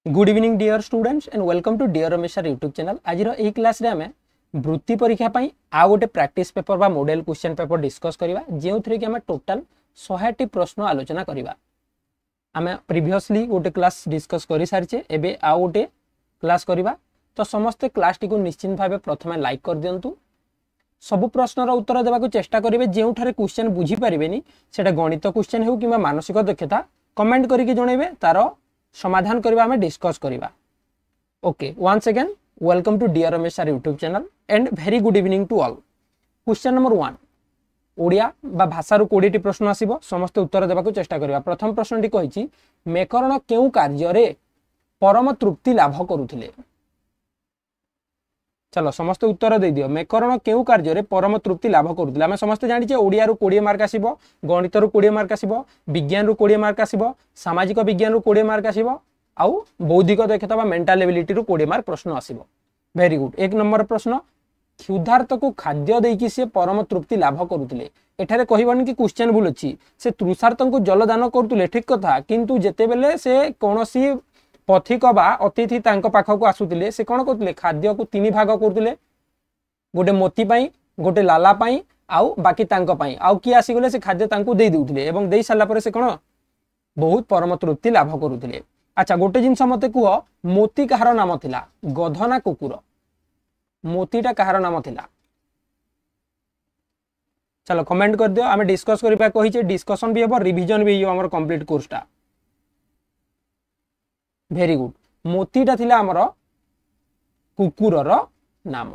Good evening dear students and welcome to dear Ramesh sir YouTube channel. आज यही class रे आमे वृत्ति परीक्षा पई आ गोटे प्रैक्टिस पेपर बा मॉडल क्वेश्चन पेपर डिस्कस करिवा जेउ थरे कि आमे टोटल 100टी प्रश्न आलोचना करिवा। आमे प्रीवियसली गोटे क्लास डिस्कस करि सारिचे, एबे आ गोटे क्लास करिवा। तो समस्त क्लास टी को निश्चित भाबे प्रथमे लाइक कर दियंतु। सब प्रश्नर उत्तर देबाक चेष्टा करिवे। जेउ थरे क्वेश्चन बुझी परिबेनी सेटा गणित क्वेश्चन हेउ किबा मानसिक दक्षता कमेंट करिके जणेबे, तारो समाधान करबा हमें डिस्कस करबा। Okay, once again welcome to dear Ramesh sir YouTube channel and very good evening to all. Question number 1 Odia बा भाषा रु 20 टी प्रश्न आसीबो, समस्त उत्तर देबाक चेष्टा करबा। प्रथम प्रश्न टी कहिछि मेकरण केउ कार्य रे परम तृप्ति लाभ करूथिले। चलो समस्त उत्तर दे दियो। मेकरण केउ कार्य रे परम तृप्ति लाभ करूथिले। हम समस्त जानि छे ओडिया रु 20 मार्क आसीबो, गणित रु 20 मार्क आसीबो, विज्ञान रु 20 मार्क आसीबो, सामाजिक विज्ञान रु 20 मार्क आसीबो, आउ बौद्धिक दक्षता बा मेंटल एबिलिटी रु 20 मार्क प्रश्न आसीबो। Very good. एक नंबर प्रश्न, क्षुधार्त को खाद्य देकी से परम तृप्ति लाभ करूथिले। एठारे कहिबन कि क्वेश्चन भूल अछि, से तृषार्त को जल दान करूथिले, ठीक कथा, किंतु जेते बेले से कोनोसी पथिक बा अतिथि तांको पाखक आसुथिले से कोन करथिले, खाद्य को तीन भाग करथिले, गोटे मोती पई, गोटे लाला पई, आउ बाकी तांको पई, आउ की आसी गले से खाद्य तांको देई देउथिले एवं देई साला परे से कोन बहुत परम तृप्ति लाभ करूथिले। अच्छा, गोटे जिंस मते कुह, मोती कहार नाम थिला, गध ना कुकुर? मोतीटा कहार नाम थिला? चलो कमेंट कर दियो। आमे डिस्कस करिबा कहिचे, डिस्कशन भी हेबो, रिवीजन भी हेबो हमर कंप्लीट कोर्सटा। Very good. मोतीटा थिला हमर कुकुरर नाम।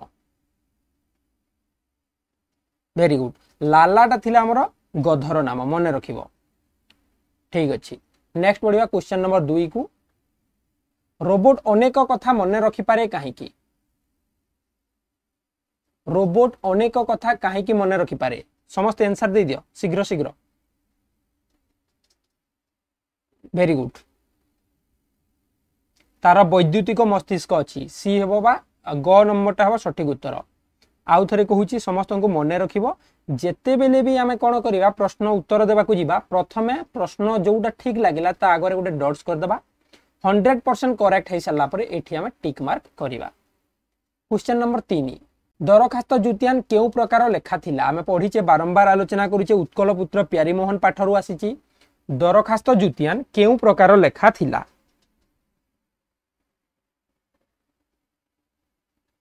Very good. लालाटा थिला हमर गधर नाम, मने रखिबो। ठीक अछि। नेक्स्ट पढिबा क्वेश्चन नंबर 2 को। रोबोट अनेक कथा मने रखि पारे काहेकि? रोबोट अनेक कथा काहेकि मने रखि पारे? समस्त आंसर दे दियो शीघ्र शीघ्र। Very good. तार वैद्युतिक मस्तिष्क अच्छी, सी हेबो बा ग नंबरटा हेबो सठिक उत्तर। आउ थरे कहूची समस्त को मने रखिबो, जेते बेले भी आमे कोन करिबा प्रश्न उत्तर देबा को जिबा, प्रथमे प्रश्न जोटा ठीक लागिला ता आगरे गोटे डॉट्स कर देबा। 100% करेक्ट हे सल्ला परे एठी आमे टिक मार्क करिबा। क्वेश्चन नंबर 3 दरखास्त जुतियान केउ प्रकार लेखा थिला? आमे पढिचे, बारंबार आलोचना करिचे, उत्कल पुत्र प्यारी मोहन पाठरु आसीची। दरखास्त जुतियान केउ प्रकार लेखा थिला?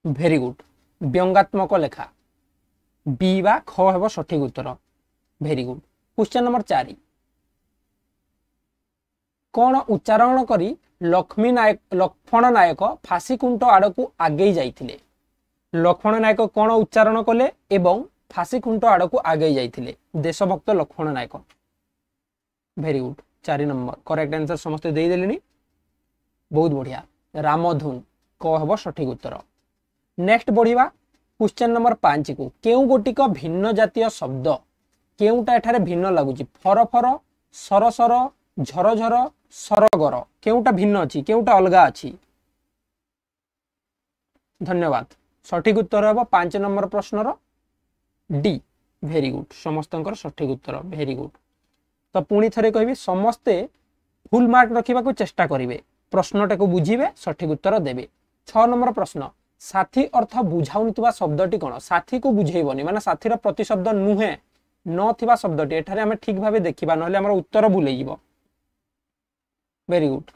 Very good. व्यंगात्मक लेखा, बी बा ख हेबो सठिक उत्तर। Very good. क्वेश्चन नंबर 4 कोन उच्चारण करी लक्ष्मण नायक फांसी खुंट आड़कू आगे जाइथिले? लक्ष्मण नायक कोन उच्चारण कले एवं फांसी खुंट आड़कू आगे जाइथिले? देशभक्त Laxman Nayak. Very good. 4 number correct answer समस्त दे देलेनी, बहुत बढ़िया। रामधुन क हेबो सठिक उत्तर। नेक्स्ट बढ़िबा क्वेश्चन नंबर 5 को। केउ गोटिक भिन्न जातीय शब्द केउटा एठारे भिन्न लागुची? फरफर, सरसर, झरझर, सरगर, केउटा भिन्न अछि, केउटा अलगा अछि? धन्यवाद। सठिक उत्तर हेबो 5 नंबर प्रश्नर डी। Very good. समस्तंकर सठिक उत्तर। Very good. तो पुणी थरे कहबी, समस्ते फुल मार्क रखिबा को चेष्टा करिवे, प्रश्नटा को बुझिबे, सठिक उत्तर देबे। 6 नंबर प्रश्न, साथी अर्थ बुझाउनितबा शब्दटी कोन? साथी को बुझेइबनी माने साथीर प्रतिशब्द नुहे न थिबा शब्दटी एठारे हमें ठीक भाबे देखिबा, नहले हमर उत्तर भूल जिवो। Very good.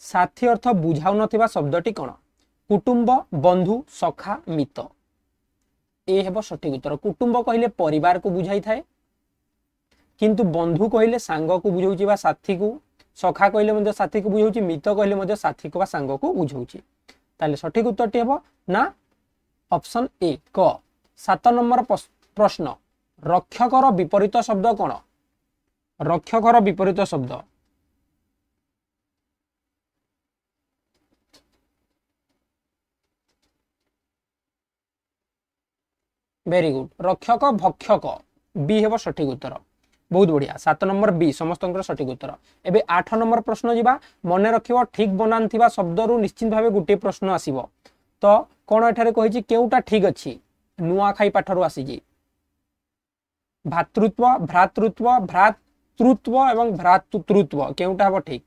साथी अर्थ बुझाउ नथिबा शब्दटी कोन? कुटुंब, बंधु, सखा, मित। ए हेबो सठिक उत्तर। कुटुंब कहिले परिवार को बुझाई थाए, किंतु बंधु कहिले सांग को बुझाउची बा साथी को, सखा कहिले मध्ये साथी को बुझाउची, मित कहिले मध्ये साथी को बा सांग को बुझाउची। ताले सठिक उत्तरटी हेबो ना ऑप्शन ए क। 7 नंबर प्रश्न, रक्षकर विपरीत शब्द कोन? रक्षकर विपरीत शब्द। Very good. रक्षक भक्षक, बी हेबो सठिक उत्तर। बहुत बढ़िया। 7 नंबर बी समस्तंकर सठिक उत्तर। एबे 8 नंबर प्रश्न जिबा, मने रखिबो ठीक बनान थिबा शब्द रु निश्चित भाबे गुटे प्रश्न आसीबो। तो कोन एठारे कहिछि केउटा ठीक अछि? नुआ खाई पाठरु आसीजी। भातृत्व, भ्रातृत्व, भ्रातृत्व एवं भ्रातृत्व केउटा हबो ठीक?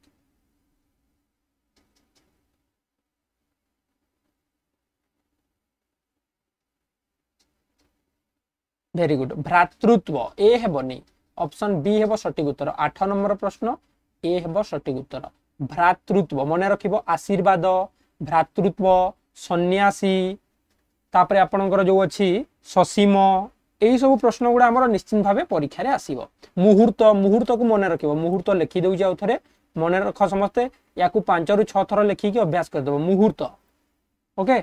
वेरी गुड भ्रातृत्व ए हेबनी ऑप्शन बी हेबो सठिक उत्तर 8 नंबर प्रश्न ए हेबो सठिक उत्तर भ्रातृत्व मन रखिबो आशीर्वाद भ्रातृत्व सन्यासी तापरे आपनकर जो अछि ससीम एई सब प्रश्न गुडा हमर निश्चित भाबे परीक्षा रे आसीबो मुहूर्त मुहूर्त को मन रखिबो मुहूर्त लिखि देउ जाउ थरे मन रख समस्ते याकू 5 रु 6 थर लिखि के अभ्यास कर देबो मुहूर्त ओके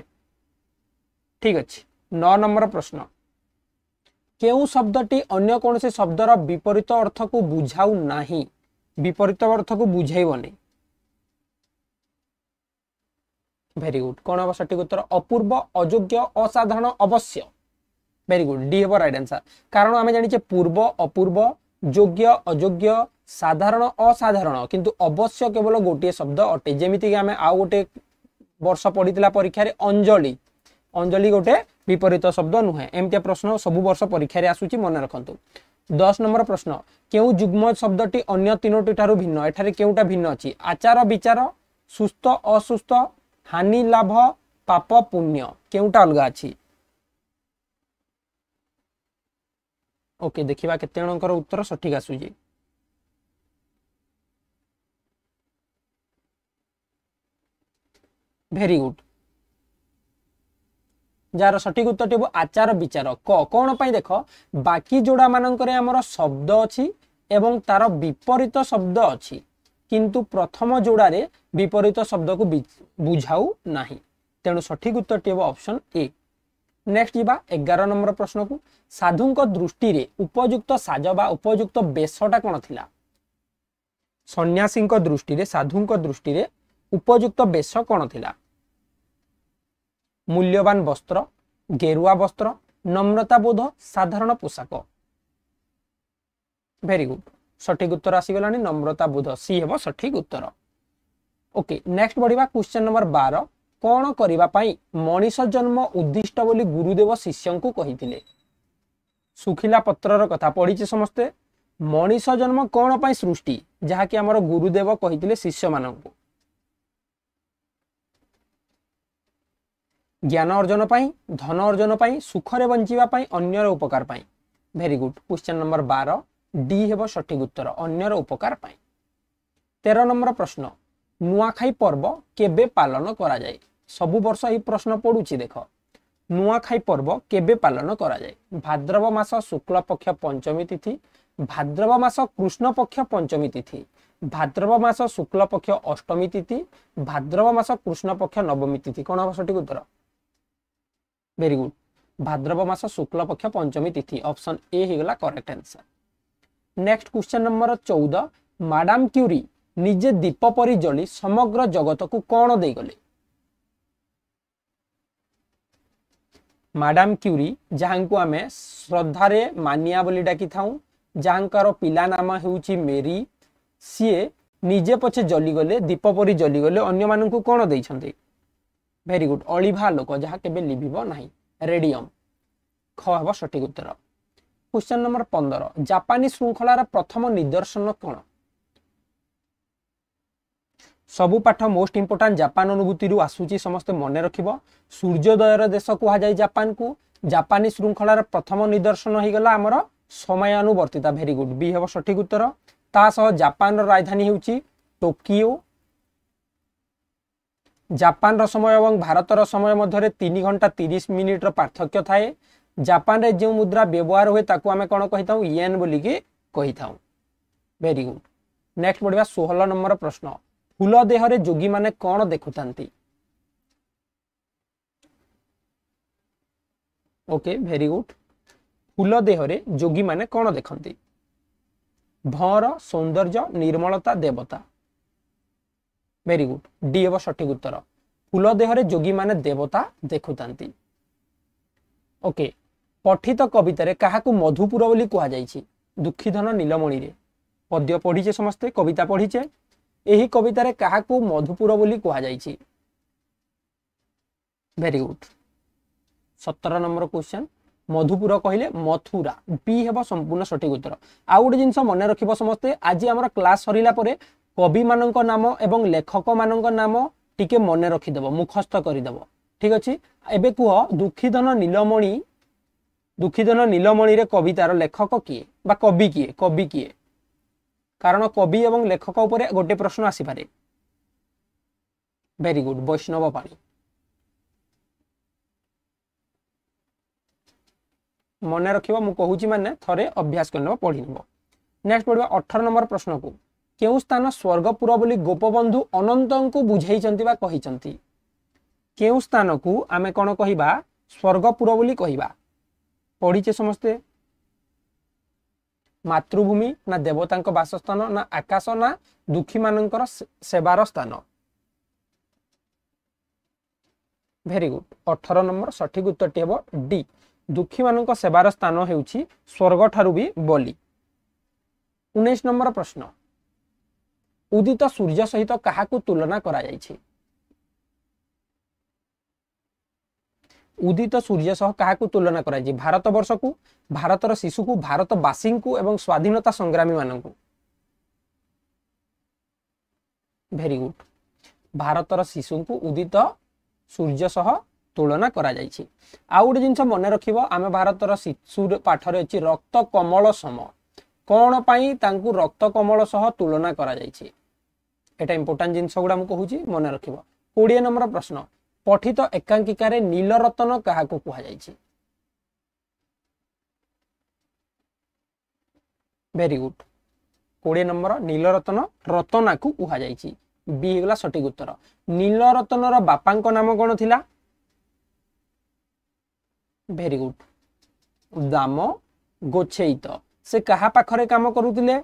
ठीक अछि 9 नंबर प्रश्न केउ शब्दटी अन्य कौन से शब्दर विपरीत अर्थ को बुझाऊ नाही विपरीत अर्थ को बुझाइबनी वेरी गुड कौन हम सठिक उत्तर अपूर्व अयोग्य असाधारण अवश्य वेरी गुड डी हेब राइट आंसर कारण आम जानिचे पूर्व अपूर्व योग्य अयोग्य साधारण असाधारण किंतु अवश्य केवल गोटे शब्द अटे जेमिति आम आउ गोटे वर्ष पढ़ीला परीक्षा रे अंजलि अंजलि गोटे विपरीत शब्द नुहे एमती प्रश्न सबु वर्ष परीक्षा रे आसुची मन रखंतु 10 नंबर प्रश्न केउ जुग्म शब्दटी अन्य तीनोटी ठारू भिन्न एठारे केउटा भिन्न अछि आचार विचार सुस्थ असुस्थ हानि लाभ पाप पुण्य केउटा अलगा अछि ओके देखिबा केते जणकर उत्तर सठिक आसुची वेरी गुड जार सठिक उत्तर आचार विचार कौन पाई देख बाकी जोड़ा मानकर आमर शब्द अच्छी एवं तार विपरीत शब्द अच्छी किंतु प्रथम जोड़े विपरीत शब्द को बुझाऊ नाही तेणु सठिक उत्तर ऑप्शन ए नेक्स्ट जीवा 11 नंबर प्रश्न को साधु दृष्टि रे उपयुक्त साज बा उपयुक्त बेशटा कौन थिला सन्यासी दृष्टि रे साधु दृष्टि रे उपयुक्त बेश कौन थिला मूल्यवान वस्त्र गेरुआ वस्त्र नम्रता बोध साधारण पोशाक वेरी गुड सठिक उत्तर आसीगलानी नम्रता बोध सी हेबो सठिक उत्तर ओके नेक्स्ट बढ़िबा क्वेश्चन नंबर 12 कौन करिबा पई मनीष जन्म उद्दिष्ट बोली गुरुदेव शिष्य को कहिथिले सुखिला पत्रर कथा पढ़ीचे समस्ते मनीष जन्म कौन पई सृष्टि जहा कि हमर गुरुदेव कहिथिले शिष्य माननकु ज्ञान अर्जन पाई धन अर्जन पाई सुखरे बंचिबा पाई अन्यर उपकार पाई very good question number 12 D हेबो सठिक उत्तर अन्यर उपकार पाई 13 नंबर प्रश्न नुआखाई पर्व केबे पालन करा जाए सबु वर्ष ही प्रश्न पडुची देख नुआखाई पर्व केबे पालन करा जाए भाद्रव मास शुक्ल पक्ष पंचमी तिथि भाद्रव मास कृष्ण पक्ष पंचमी तिथि भाद्रव मास शुक्ल पक्ष अष्टमी तिथि भाद्रव मास कृष्ण पक्ष नवमी तिथि कौन हम सठिक उत्तर वेरी गुड भाद्रव मास शुक्ल पक्ष पंचमी तिथि ऑप्शन ए हिगला correct answer next question number 14 Madame Curie निजे दीप परी जली समग्र जगत को कौन दे गले मैडम क्यूरी जहां को आमे श्रद्धारे मानिया बोली डाकी थाऊ जहांकर पिला नाम हेउची मेरी सीए निजे पछे जली गले दीप परी जली गले अन्य मानन को कौन देइछन्ते वेरी गुड अलिभा लोक जहा केबे लिभिबो नाही रेडियम ख हेबो सठिक उत्तर क्वेश्चन नंबर 15 जापानी श्रृंखलार प्रथम निदर्शन कौन सबु पाठ मोस्ट इंपोर्टेंट जापान अनुभूति रु आसुची समस्त मन रखिबो सूर्योदयर देश कुहा जाय जापान को जापानी श्रृंखलार प्रथम निदर्शन ही गला हमर समयानुवर्तिता वेरी गुड बी हेबो सठिक उत्तर ता सह जापान राजधानी हेउची टोकियो जापान समय और भारत समय मध्य 3 घंटा 30 मिनिट पार्थक्य थाए जापान रे जो मुद्रा व्यवहार हुए ताकू आमे कोन कहिताऊ येन बोली के कहिताऊ वेरी गुड नेक्स्ट बढ़िया 16 नंबर प्रश्न फूल देह रे जोगी माने कोन देखुतांती ओके वेरी गुड फूल देह रे जोगी माने कोन देखंती भर सौंदर्य निर्मलता देवता वेरी गुड डी हेबो सठिक उत्तर फूल देह रे जोगी माने देवता देखुतांती ओके पठित कविता रे काहाकू मधुपुर बोली कुहा जायछि दुखीधन नीलमणि रे पद्य पढ़ीचे समस्ते कविता पढ़ीचे एही कविता रे काहाकू मधुपुर बोली कुहा जायछि very good 17 number question Madhupur कहले मथुरा बी हेबो संपूर्ण सठिक उत्तर आ गोटे जिंस मन रखिबो समस्ते आज हमर क्लास सरिला परे कवि मानक नाम एवं लेखक मानक नाम टिके मन रखिदेव मुखस्थ करदेव ठीक अच्छे एबे कुह दुखीधन नीलमणि दुखीधन नीलमणि रे कवितार लेखक किए बा कवि किए कारण कवि एवं लेखक उपरे गोटे प्रश्न आसी पारे। वेरी गुड, वैष्णव पाणी। मन रखिबो मु कहूची माने थरे अभ्यास करनबो पढी नबो। नेक्स्ट पढिबा 18 नंबर प्रश्न को केउ स्थान स्वर्गपुर बोली गोपबंधु अनंत को बुझाइचंती बा कहिचंती। केउ स्थान को आमे कोन कहिबा स्वर्गपुर बोली कहिबा। पढीचे समस्ते मातृभूमि ना देवतांक वासस्थान ना आकाश ना दुखी मानकर सेवार स्थान। वेरी गुड, 18 नंबर सठिक उत्तर हेबो डी, दुखी मानक सेवार स्थान हेउछि स्वर्ग ठारू भी बोली। 19 नंबर प्रश्न उदित सूर्य सहित काहाकू तुलना करा जायछि। उदित सूर्य सह काहाकू तुलना करा जायछि। भारत वर्ष को, भारतर शिशु को, भारतवासी को एवं स्वाधीनता संग्रामी मानकू। वेरी गुड, भारतर शिशु को उदित सूर्य सह तुलना करा जायछि। आ गोटे जिनस मन रखिबो आमे भारतर शिशु पाठरे अछि रक्त कमल सम कोन पई तांकू रक्त कमल सह तुलना करा जायछि। एटा इंपोर्टेंट जिनस गुडा मु कहूची मन रखिबो। 20 नंबर प्रश्न पठित एकांकिका रे नीलरत्न काहाकू कुहा जायछि। Very good, 20 number Neelratan Ratna को कुहा जायछि। बी हेगला सठिक उत्तर। नीलरत्नर बापांक नाम कोन थिला। वेरी गुड, दाम गोछेइत। से कहा पाखरे काम करुतिले।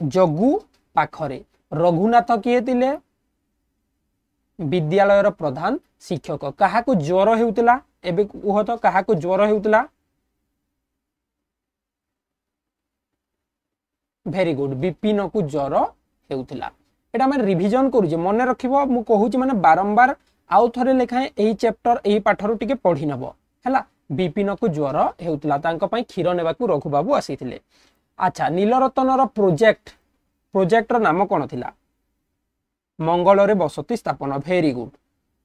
जगु पाखरे। रघुनाथ किए तिले विद्यालयर प्रधान शिक्षक। काहाकू ज्वर हेउतिला एबे कुह तो काहाकू ज्वर हेउतिला। वेरी गुड, विपिन को ज्वर हेउतिला। एटा हम रिवीजन करूजे मन रखिबो मु कहूची माने बारंबार आउ थरे लेखाए एही चैप्टर एही पाठरु टिके पढी नबो हैला। विपिन को ज्वर हेउतिला तांको पई क्षीर नेबाकू रघु बाबू आसीथिले। अच्छा, नीलरत्नर प्रोजेक्टर नाम कोन थिला। मंगल रे बसती स्थापन। वेरी गुड,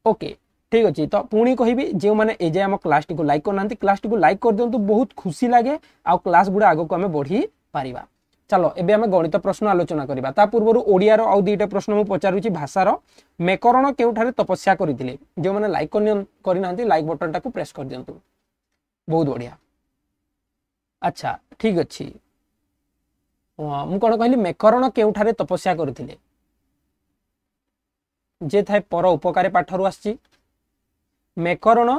ओके ठीक अछि। तो पुणी कहिबी जे माने ए जे हम क्लास टी को लाइक करनांती क्लास टी को लाइक कर दियंतु, बहुत खुशी लागे आ क्लास गुडा आगो को हमें बढ़ी पारिबा। चलो एबे हमें गणित प्रश्न आलोचना करिबा। ता पूर्व ओडिया रो आउ दुईटा प्रश्न मु पचारुची। भाषार मेकरण केउठारे तपस्या करिथिले। जे माने लाइक करनांती लाइक बटन टाको प्रेस कर दियंतु, बहुत बढ़िया। अच्छा ठीक अछि, मु कोन कहली मेकरण केउठारे तपस्या करिथिले। जे थाए पर उपकारी पाठरु आछि। मेकरण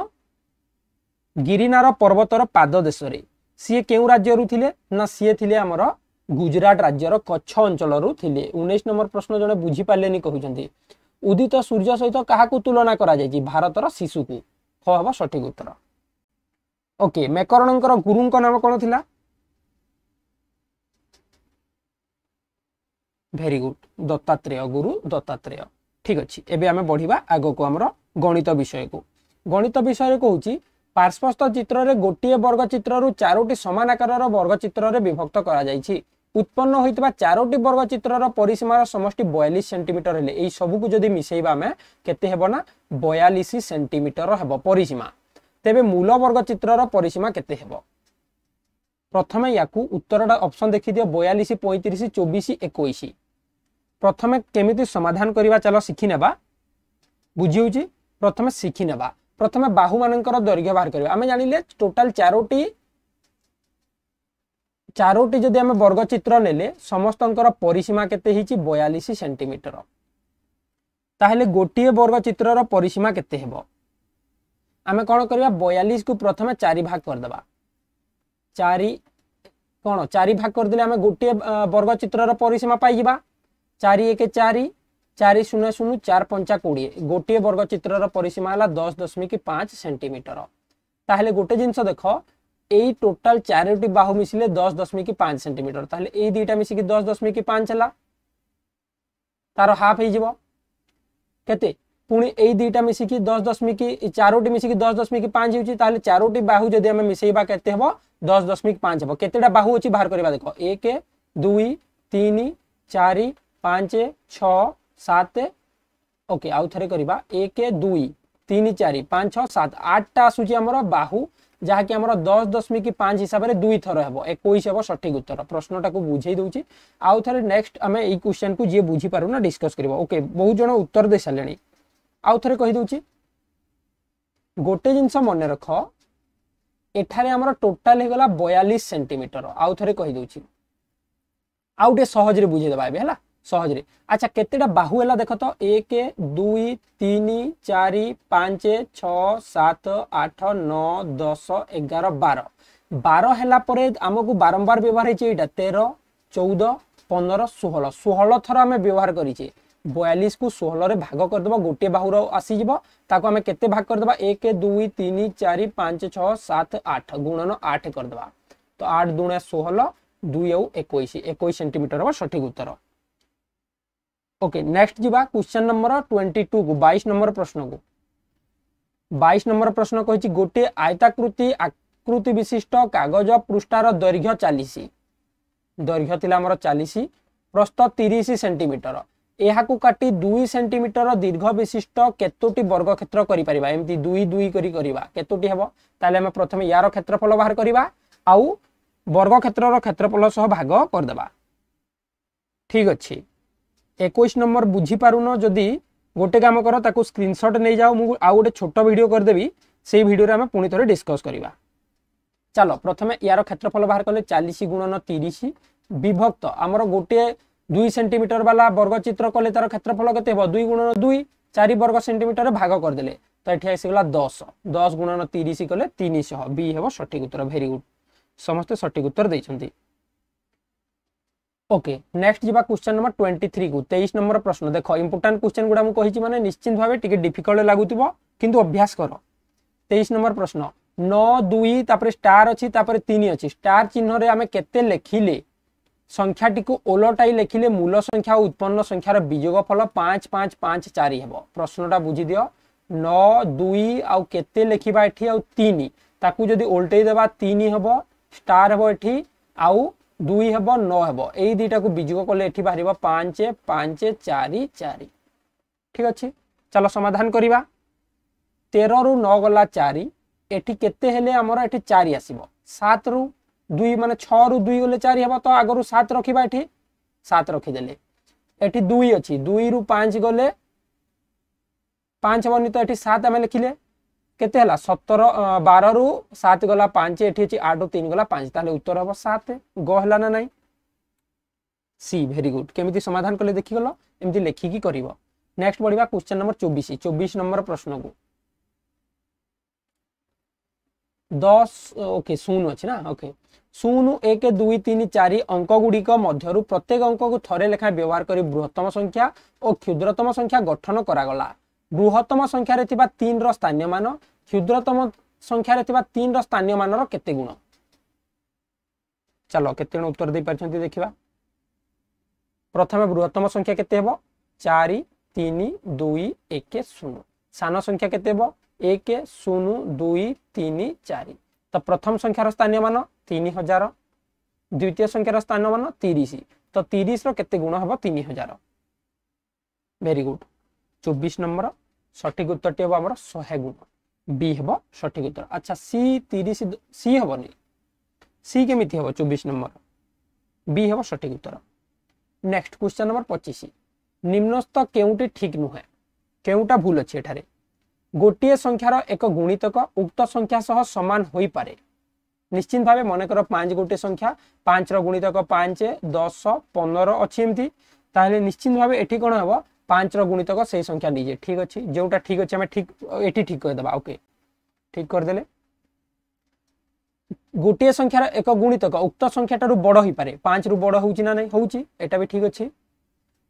गिरिनार पर्वतर पाद देशरे। सी केउ राज्य रु थिले ना सी थिले हमर गुजरात राज्यर कच्छ अंचल रु थिले। 19 नंबर प्रश्न जने बुझी पालेनी कहउचंती। उदित सूर्य सहित काहाकू तुलना करा जायछि। भारतर शिशु को। ख हबो सठिक उत्तर। ओके, मेकरणंकर गुरुंक नाम कोन थिला। वेरी गुड, दत्तात्रेय, गुरु दत्तात्रेय। ठीक अछि, एबे हमें बढ़िबा आगो को हमर गणित विषय को। गणित विषय कहूची पार्श्वस्थ चित्र रे गोटिए वर्ग चित्र रु चारोटी समान आकार वर्ग चित्र रे विभक्त करा जायछि। उत्पन्न होइतबा चारोटी वर्ग चित्रर परिसीमार समष्टि 42 सेंटीमीटर हेले एई सब को जदी मिसेइबा हमें केते हेबो ना 42 सेंटीमीटर हेबो परिसीमा। तेबे मूल वर्ग चित्रर परिसीमा केते हेबो। प्रथमे याकू उत्तरटा ऑप्शन देखि दियो 42 35 24 21। प्रथमे केमिति समाधान करिबा चलो सिखि नेबा। बुझी होची प्रथमे सिखि नेबा। प्रथमे बाहु मानकर दैर्घ्य बाहर करिबा। आमे जानिले टोटल चारोटी जदि आमे वर्ग चित्र नेले समस्तंकर परिसीमा केते हिची 42 सेंटीमीटर। ताहेले गोटिए वर्ग चित्रर परिसीमा केते हेबो। आमे कोन करिबा 42 को प्रथमे 4 भाग कर देबा। 4 भाग कर दिले आमे गोटिए वर्ग चित्रर परिसीमा पाई जिबा। 4 1 4 4 0 0 4 5 20 गोटिए वर्ग चित्रर परिसीमा हला 10.5 सेंटीमीटर। ताहेले गोटे जिंस देखो एई टोटल चारोटी बाहु मिसिले 10.5 सेंटीमीटर। ताहेले एई दुईटा मिसी कि 10.5 हला तार हाफ हे जिवो केते। पुणी एई दुईटा मिसी कि 10 चारोटी मिसी कि 10.5 होची। ताहेले चारोटी बाहु जदि हम मिसेइबा केते हेबो 10.5 हेबो। केतेटा बाहु अछि बाहर करबा देखो 1 2 3 4 5 6 7। ओके आउ थरे करबा 1 2 3 4 5 6 7 8टा आसुची हमर बाहु जहाँकि आमर 10.5 हिसाब से 2 थर हम 21 हम सठिक उत्तर प्रश्नटा को बुझे दूची आउ थे नेक्स्ट आम ये क्वेश्चन को जी बुझी पार ना डिस्कस कर ओके बहुत जन उत्तर दे सारे आउ थे कहीदे गोटे जिनस मन रख एठारे आमर टोटाल होगला 42 सेंटीमीटर आउ थे कहीदे आउ टे सहज बुझेदेवा है सहज अच्छा केतेटा बाहु है देख तो 1 2 3 4 5 6 7 8 9 10 11 12 12 है आमको बारंबार व्यवहार है 13 14 15 16 16 थर आम व्यवहार करें 42 को 16 रे भाग करदे गोटे बाहुर आसीज ताको आम केते भाग करदे 1 2 3 4 5 6 7 8 गुणन 8 करदे तो 8 दुणे 16 2 और 21 सेंटीमीटर हम सठिक उत्तर ओके नेक्स्ट जीवा क्वेश्चन नंबर 22 को 22 नंबर प्रश्न को 22 नंबर प्रश्न कही गोटे आयताकृति आकृति विशिष्ट कागज पृष्ठार दैर्घ्य 40 दैर्घ्य थिला हमर 40 प्रस्थ 30 सेंटीमीटर एहाकू काटी 2 सेंटीमीटर दीर्घ विशिष्ट केतोटी वर्ग क्षेत्र करि परिबा एमती 2 2 करी करिबा केतोटी हेबो ताले हम प्रथमे यार क्षेत्रफल बाहर करिबा आउ वर्ग क्षेत्रर क्षेत्रफल सह भाग कर देबा ठीक अछि 21 नंबर बुझी पारुन जदि गोटे काम कर ताको स्क्रीनशॉट नहीं जाओ मु आउ गोटे छोट वीडियो कर देबी से वीडियो रे हम पुनी थोड़े डिस्कस करिबा चलो प्रथमे यार क्षेत्रफल बाहर कले 40 गुणन 30 विभक्त आमर गोटे 2 सेंटीमीटर वाला वर्ग चित्र कले तार क्षेत्रफल केते हो 2 गुणन 2 4 वर्ग सेंटीमीटर भाग कर देले तो एठी आसीगला 10 10 गुणन 30 कले 300 बी हेबो सठिक उत्तर वेरी गुड समस्त सठिक उत्तर दैछंती ओके नेक्स्ट जीवा क्वेश्चन नंबर 23 को 23 नंबर प्रश्न देखो इंपोर्टेंट क्वेश्चन गुडा मु कहिछि माने निश्चित भाबे टिके डिफिकल्ट लागुतिबो किंतु अभ्यास करो 23 नंबर प्रश्न 9 2 तापर स्टार अछि तापर 3 अछि स्टार चिन्ह रे हमें केते लेखिले संख्याटी को ओलटाई लेखिले मूल संख्या उत्पन्न संख्यार बीजोगफल 5 5 5 4 हेबो प्रश्नटा बुझी दियो 9 2 आउ केते लेखिबा एठी आउ 3 ताकू जदी ओलटेई देबा 3 हेबो स्टार हेबो एठी आउ 2 हेबो 9 हेबो एई दुईटा को बीजोग कले एठी बाहरिबो 5 5 4 4 ठीक अछि चलो समाधान करिबा 13 रु 9 गला 4 एठी केते हेले हमर एठी 4 आसीबो 7 रु 2 माने 6 रु 2 गले 4 हेबो तो आगरु 7 रखिबा एठी 7 रखि देले एठी 2 अछि 2 रु 5 गले 5 बनी तो एठी 7 हम लिखिले केते हला 17 12 रु 7 गला 5 एठी अछि 8 रु 3 गला 5 ताले उत्तर हबो 7 ग हला ना नाही सी वेरी गुड केमिति समाधान करले देखि गलो एमिति लेखि की करिवो नेक्स्ट बढ़िबा क्वेश्चन नंबर 24 नंबर प्रश्न को 10 ओके 0 अछि ना ओके 0 1 2 3 4 अंक गुडी को मध्यरु प्रत्येक अंक को थरे लेखा व्यवहार करी बृहत्तम संख्या और क्षुद्रतम संख्या गठन करा गला बृहत्तम संख्या रे थिबा 3 रो स्थानीय मान क्षुद्रतम संख्या रे थिबा 3 रो स्थानीय मान रो केते गुण चलो केते गुण उत्तर दे परछंती देखिबा प्रथमे बृहत्तम संख्या केते हेबो 4 3 2 1 0 सान संख्या केते हेबो 1 0 2 3 4 तो प्रथम संख्यार स्थानीय मान 3000 द्वितीय संख्यार स्थानीय मान 30 तो 30 रो केते गुण हेबो 3000 वेरी गुड 24 नंबर सठिक उत्तर टी हेबो हमर 100 गुण बी हेबो सठिक उत्तर अच्छा सी 30 सी हेबोनी सी केमिति हेबो 24 नंबर बी हेबो सठिक उत्तर नेक्स्ट क्वेश्चन नंबर 25 निम्नस्थ केउटी ठीक नुहे केउटा भूल अछि एठारे गोटिए संख्यार एक गुणितक उक्त संख्या सह समान होई पारे निश्चित भाबे मन कर 5 गोटे संख्या 5 रो गुणितक 5 10 15 अछि एमती ताले निश्चित भाबे एठी कोन हेबो 5 रो गुणितक से संख्या लीजिए ठीक अछि जोटा ठीक अछि हम ठीक एठी ठीक कर देबा ओके ठीक कर देले गोटे संख्यार एक गुणितक उक्त संख्याटारु बड़ होई पारे 5 रु बड़ होउची ना नै होउची एटा भी ठीक अछि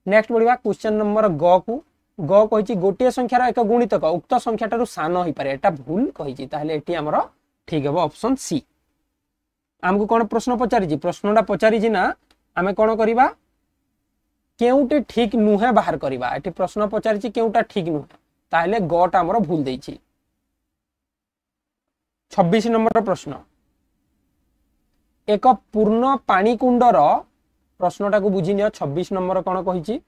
नेक्स्ट बढ़िबा क्वेश्चन नंबर ग को ग कहिची गोटे संख्यार एक गुणितक उक्त संख्याटारु सान होई पारे एटा भूल कहिची ताहले एठी हमर ठीक हेबो ऑप्शन सी हमको कोन प्रश्न पचारिची प्रश्नटा पचारिची ना आमे कोन करिबा केउटे ठीक नुहे बाहर करिबा एठी प्रश्न पचारिची केउटा ठीक नुहे ताहले गटा हमर भूल देइची 26 नंबर प्रश्न एक पूर्ण पानी कुंडर प्रश्नटा को बुझी नियो 26 नंबर कोन कहिची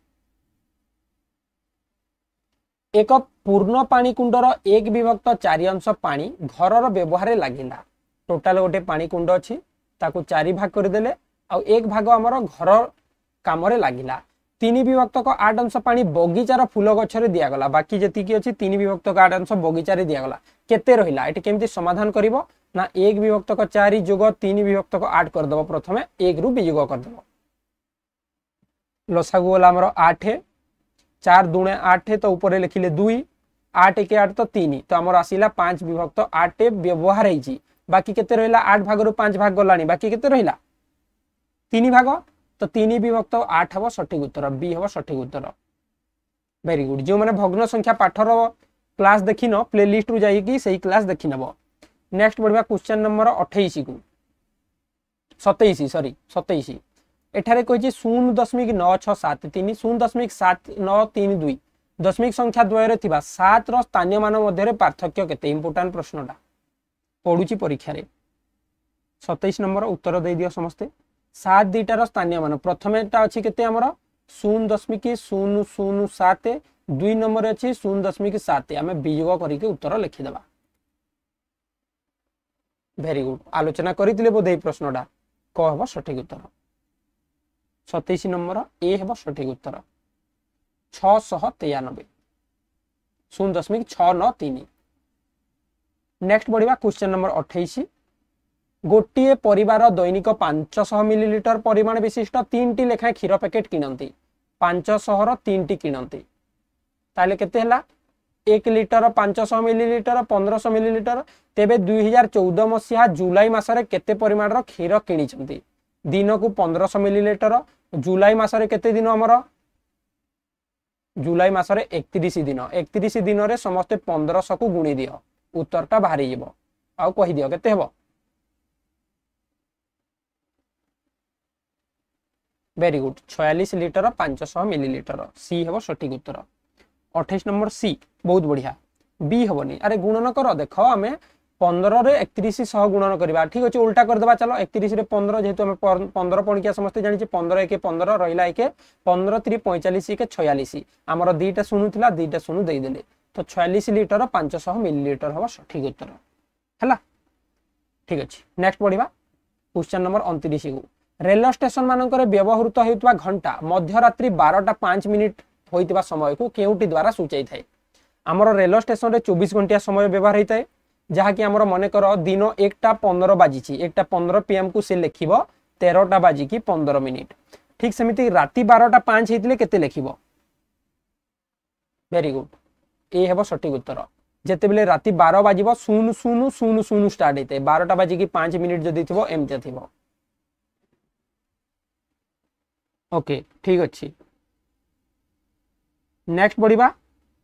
एक पूर्ण पानी कुंडर 1/4 पानी घरर व्यवहार लगिला। टोटाल गोटे पानी कुंड अच्छी ताकू 4 भाग करदेले आ 1 भाग आमर घर काम लगिला। 3/8 पानी बगीचार फूल गछरे दियागला। बाकी जति अच्छी 3/8 बगीचार दियागला। केते रहिला एटी केमती समाधान करिवो ना 1/4 जोग 3/8 करदब। प्रथमे 1 रु वियोग करदब। लसागु वाला हमरो 8 4 दूणे 8 तो ऊपर लिखिले 2 8 1 8 तो 3 तो हमर आसीला 5/8 व्यवहार ହେଇची। बाकी केते रहिला 8 भाग रु 5 भाग गलानी। बाकी केते रहिला 3 भाग तो 3/8 हबो सठिक उत्तर। बी हबो सठिक उत्तर। Very good. जो माने भग्न संख्या पाठर क्लास देखिनो प्लेलिस्ट रु जाई कि सही क्लास देखि नबो। नेक्स्ट बढ़िया क्वेश्चन नंबर 28 को 27 सॉरी 27 एठारे कहिछि 0.9673 0.7932 दशमिक संख्या द्वय रे थिबा 7 रो स्थानीय मान मध्ये रे पार्थक्य केते। इंपोर्टेंट प्रश्नटा पढुछि परीक्षा रे। 27 नंबर उत्तर दे दियो समस्ते। 7 दीटा रो स्थानीय मान प्रथमेटा अछि केते हमर 0.007 2 नंबर अछि 0.7 आमे वियोग करि के उत्तर लिखि देबा। Very good. आलोचना करितले बोधे प्रश्नटा क हबो सठिक उत्तर। 27 नंबर ए हबो सठिक उत्तर। 693 0.693। नेक्स्ट बढ़िया क्वेश्चन नंबर 28 गोटे परिवार दैनिक 500 मिलीलीटर परिमाण विशिष्ट 3टी लेखा क्षीर पैकेट किनती। 500 रो 3टी किनती ताले केते हला 1 लिटर 500 मिलीलीटर 1500 मिलीलीटर। तेबे 2014 मसिहा जुलाई मासरे केते परिमाण रो क्षीर किनिचंती। दिन को 1500 मिलीलीटर। जुलाई मासरे केते दिन हमर जुलाई मासरे 31 दिन। 31 दिन रे समस्त 1500 को गुणी दियो उत्तरटा बाहरी जीवो। आउ कहि दियो केते हेबो। Very good 46 litre 500 millilitre. C हेबो सठिक उत्तर। 28 नंबर सी बहुत बढ़िया। बी हेबोनी। अरे गुणन कर देखो आमे 15 रे 31 सह गुणन करबा। ठीक अछि उल्टा कर देबा। चलो 31 रे 15 जेहेतु हम 15 पणकिया समस्त जानि छी 15 1 15 रहिला 1 15 3 45 1 46 हमर दीटा सुनुथिला दीटा सुनु देई देले तो 46 लिटर 500 मिलीलीटर हबो सठिक उत्तर हला। ठीक अछि नेक्स्ट पढिबा क्वेश्चन नंबर 29 को रेल स्टेशन मानकर व्यवहृत हेतुवा घंटा मध्यरात्रि 12:05 होइतिबा समय को केउटी द्वारा सूचाई थाए। हमर रेल स्टेशन रे 24 घंटा समय व्यवहार हेताए जहा कि हमर मने कर दिन 1:15 बाजिची 1:15 पीएम को से लेखिबो 13टा बाजी की 15 मिनिट। ठीक सेमिति राति 12:05 हेतिले केते लेखिबो। वेरी गुड ए हेबो सठिक उत्तर। जेते बेले राति 12 बाजिबो 0000 स्टार्ट हेते 12टा बाजी की 5 मिनिट जदी थिबो एमते थिबो। ओके ठीक अछि नेक्स्ट बढ़िबा।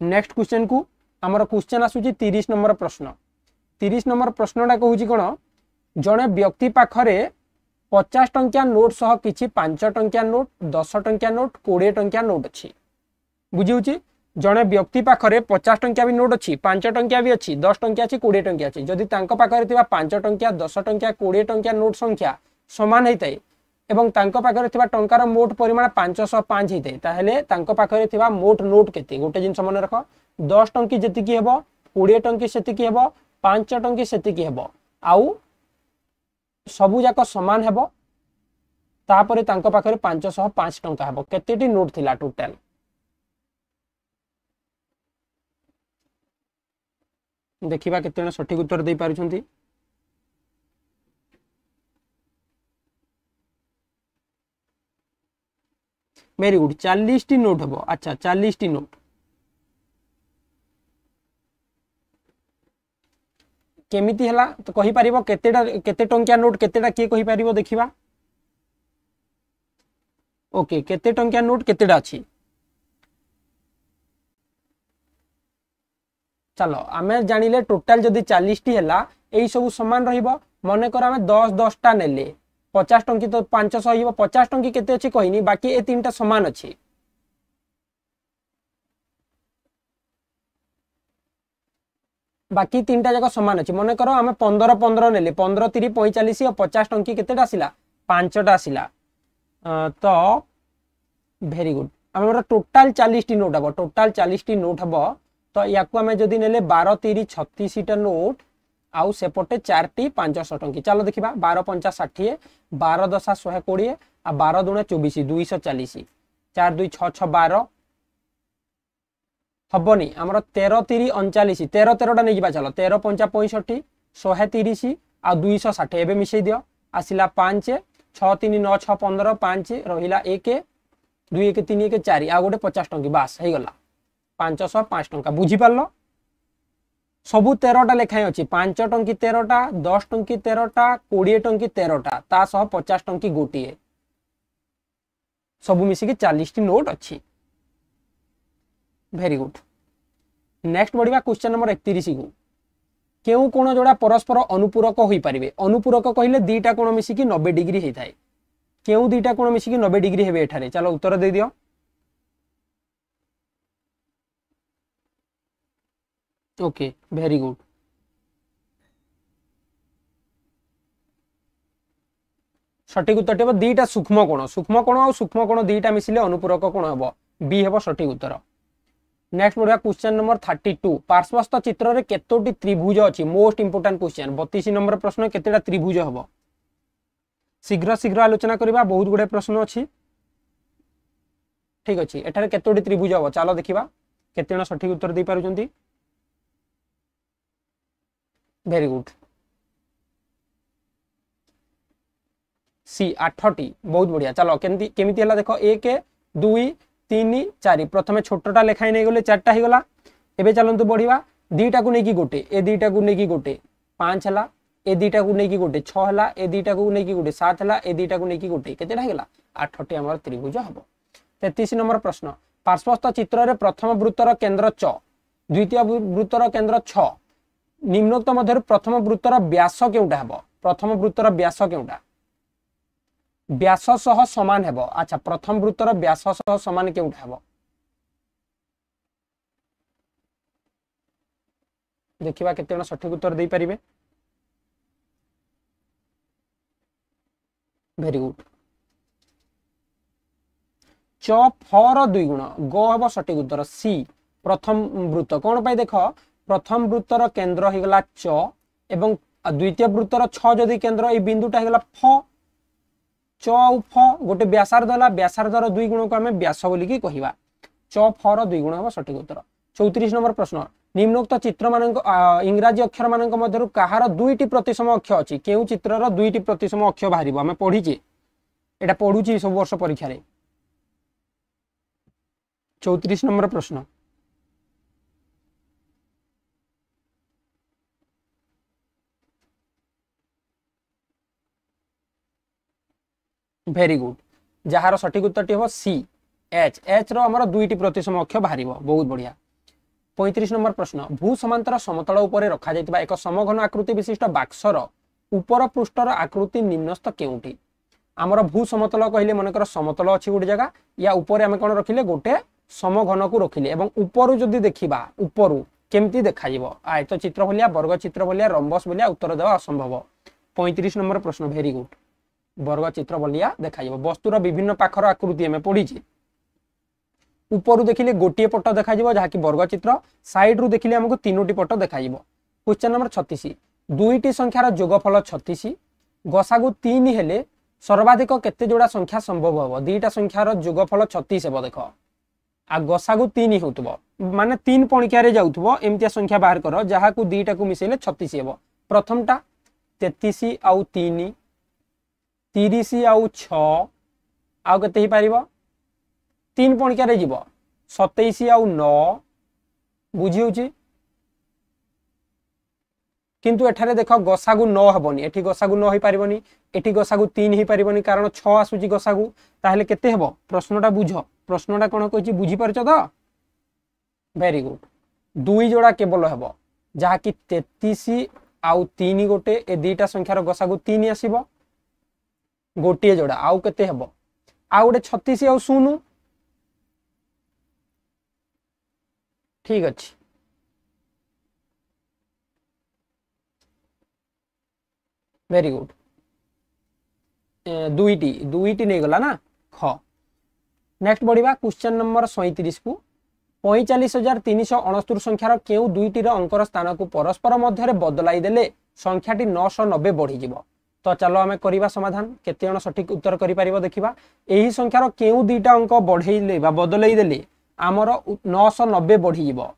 नेक्स्ट क्वेश्चन को हमर क्वेश्चन आसुची 30 नंबर प्रश्न। 30 नंबर प्रश्नटा कहूची कोन जणे व्यक्ति पाखरे 50 टंकिया नोट सह किछि 5 टंकिया नोट 10 टंकिया नोट 20 टंकिया नोट अछि। बुझिउची जणे व्यक्ति पाखरे 50 टंकिया भी नोट अछि 5 टंकिया भी अछि 10 टंकिया अछि 20 टंकिया अछि। जदि तांको पाखरे थिबा 5 टंकिया 10 टंकिया 20 टंकिया नोट संख्या समान हेतै एवं तांको पाखरे थिबा टंकार मोट परिमाण 505 हेतै ताहेले तांको पाखरे थिबा मोट नोट केते गोटे जिंस मन रख 10 टंकी जति की हेबो 20 टंकी सेति की हेबो 5 टंकी सेति की हेबो आउ सबु जाक समान हेबो तापरे तांको पाखरे 505 टंका हेबो। केतेटी नोट थिला टोटल देखिबा केते जण सठिक उत्तर देई पारुछंती। वेरी गुड 40 टी नोट हेबो। अच्छा 40 टी नोट केमिति हला तो कहि परिबो केते टंकिया नोट केतेटा के कहि परिबो देखिबा। ओके केते टंकिया नोट केतेटा अछि चलो आमे जानिले टोटल जदी 40 टी हला एई सब समान रहिबो। मने कर आमे 10 10 टा नेले 50 टंकी तो 500 हिबो 50 टंकी केते अछि कहिनी बाकी ए तीनटा समान अछि। बाकी तीनटा जगह समान अछि। मने करो आमे 15 15 नेले 15 3 45 और 50 टंकी केतेटा आसिला 5टा आसिला तो वेरी गुड। हमर टोटल 40 टी नोट हबो। टोटल 40 टी नोट हबो तो या आम जदि ने 12 3 36 टा नोट आउ सेपटे 4 टी 500 टंकी। चलो देखा 12 5 60 12 10 120 आ 12 दूणे 24 240 4 2 6 6 12 हबनी आमर 13 3 39 13 13 टा नहीं चलो 13 5 65 130 आ 260 एवं मिसई दियो आसला 5 6 3 9 6 15 5 रहा 1 2 1 3 1 4 आ गोटे 50 टंकी बास हो गला 505 टंका बुझीपार सबू 13 टा लेखाएं अच्छी 5 टंकी 13 टा 10 टंकी 13 टा 20 टंकी 13 टा ता सह 50 टंकी गोटे सबू मिसिकी 40 टी नोट अच्छी। Very good. नेक्स्ट बढ़िया क्वेश्चन नंबर 31 को केउ कोण जोड़ा परस्पर अनुपूरक होई परिबे अनुपूरक कहिले दीटा कोण मिसिकी 90 डिग्री होई थाए केउ दीटा कोण मिसिकी 90 डिग्री हेबे एठारे चलो उत्तर दे दियो। Okay very good. सठिक उत्तर हे दीटा सूक्ष्म कोण और सूक्ष्म कोण दीटा मिसिले अनुपूरक कोण हेबो बी हेबो सठिक उत्तर। नेक्स्ट बढ़िया क्वेश्चन नंबर 32 पार्श्वस्थ चित्र रे केतोटी त्रिभुज अछि मोस्ट इंपोर्टेंट क्वेश्चन 32 नंबर प्रश्न केतेटा त्रिभुज हेबो शीघ्र शीघ्र आलोचना करबा बहुत गुडे प्रश्न अछि ठीक अछि एठारे केतोटी त्रिभुज हेबो चलो देखिबा केतेना सठिक उत्तर दे पारुचंती। वेरी गुड सी 8टी बहुत बढ़िया चलो केमिति हला देखो 1 2 3 4 प्रथमे छोटटा लेखाई नहीं गले 4टा ही गला एबे चलंतु बढ़िया दीटा को नेकी गोटे ए दीटा को नेकी गोटे 5 हला ए दीटा को नेकी गोटे 6 हला ए दीटा को नेकी गोटे 7 हला ए दीटा को नेकी गोटे केतेटा गला 8टी हमर त्रिभुज हबो। 33 नंबर प्रश्न पार्श्वस्थ चित्र रे प्रथम वृत्तर केंद्र च द्वितीय वृत्तर केंद्र 6 निम्नोक्त मध्य प्रथम वृत्तर व्यास केउटा हबो प्रथम वृत्तर व्यास केउटा व्यास सह समान हेबो अच्छा प्रथम वृत्तर व्यास सह समान केउटा हेबो देखिबा केते जण सठिक उत्तर दे परिबे। वेरी गुड च फर 2 गुण ग हेबो सठिक उत्तर सी प्रथम वृत्त कोन पाई देखो प्रथम वृत्तर केंद्र हे गला च एवं द्वितीय वृत्तर 6 जदि केंद्र ए बिंदुटा हे गला फ च और फ गोटे व्यासार्ध हला व्यासार्धर 2 गुण को हमें व्यास बोली की कहिबा च फर 2 गुण हेबो सठिक उत्तर। 34 नंबर प्रश्न निम्नोक्त चित्र मानक इंग्राजी अक्षर मानक मध्यरु कहार 2टी प्रतिसम अक्षर अछि केउ चित्रर 2टी प्रतिसम अक्षर बाहरिबो हमें पढिचे एटा पढुची सब वर्ष परीक्षा रे। 34 नंबर प्रश्न वेरी गुड जहार सठिक उत्तर हो सी एच एच रो हमर 2टी प्रतिसम अक्षर बाहरिबो बहुत बढ़िया। 35 नंबर प्रश्न भू समांतर समतल उपरे रखा जायतिबा एक समघन आकृति विशिष्ट बाक्सर ऊपर पृष्ठर आकृति निम्नस्थ केउटी हमर भू समतल कहले मनकर समतल अछि गोटे जगह या ऊपर हम कोन रखिले गोटे समघन को रखिले एवं ऊपर जदि देखिबा ऊपर केमती देखा जिवो आयत चित्र भलिया वर्ग चित्र भलिया रंबस भलिया उत्तर देवा असंभव। 35 नंबर प्रश्न वेरी गुड वर्ग चित्र भलिया देखा जिवो वस्तुर विभिन्न पाखर आकृति हमें पढिछि ऊपर देखिले गोटे पट देखा जिवो जहा कि वर्ग चित्र साइड रु देखिले हमको तीनोटी पट देखा जिवो। क्वेश्चन नंबर 36 दुईटी संख्यार जोगफल 36 गसागु 3 हेले सर्वाधिक केते जोड़ा संख्या संभव हबो दुईटा संख्यार जोगफल 36 हेबो देखो आ गसागु 3 होतबो माने 3 पणिका रे जाउतबो एमतिया संख्या बाहर करो जहा को दुईटा को मिसेले 36 हेबो प्रथमटा 33 आउ 3 30 आउ 6 आउ केते ही पारिबो 3 पणिका रे जीवो 27 आउ 9 बुझी होची किंतु एठारे देखो गसागु 9 हबनी एठी गसागु 9 ही पारिबनी एठी गसागु 3 ही पारिबनी कारण 6 आसुची गसागु ताहले केते हेबो प्रश्नटा बुझो प्रश्नटा कोन कहछि बुझी परछो तो वेरी गुड दुई जोड़ा केवल हेबो जहा कि 33 आउ 3 गोटे ए दुईटा संख्यार गसागु 3 आसीबो गोटे जोड़ा आउ केते हेबो आउ गोटे 36 आउ 0 ठीक अछि वेरी गुड दुईटी नहीं गला ना ख नेक्स्ट बढ़िया क्वेश्चन नंबर 37 को 45,369 संख्यार केउ दुईटी अंकर स्थान को परस्पर मध्य बदलाई देले संख्याटी 990 बढ़ी जीवो। तो चलो आम करवा समाधान केते जण सठिक उत्तर करि परिबो देखिबा। एही संख्यार केउ दुईटा अंक बढ़ेइले बा बदलाई देले आमर 990 बढ़ी जीवो।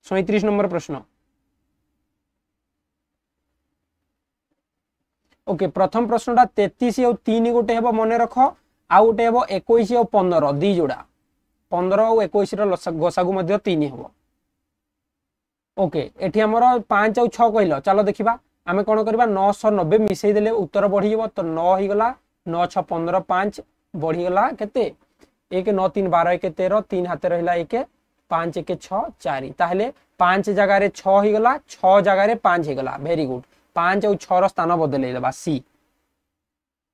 37 नंबर प्रश्न। ओके प्रथम प्रश्नटा 33 और 3 गोटे हेबो मन रख आ गोटे हेबो 21 और 15 दी जोड़ा 15 और 21 रो गसागु मध्ये 3 हेबो। ओके एठी हमर 5 और 6 कहलो चलो देखिबा आमे कोन करबा 990 मिसई देले उत्तर बढ़ी जीवो। तो 9 ही गला 9 6 15 5 बढ़ी गला केते 1 9 3 12 1 13 3 हाथ रहला 1 5 1 6 4 ताहले 5 जगह रे 6 ही गला 6 जगह रे 5 ही गला। वेरी गुड 5 और 6 रो स्थान बदलै देबा सी।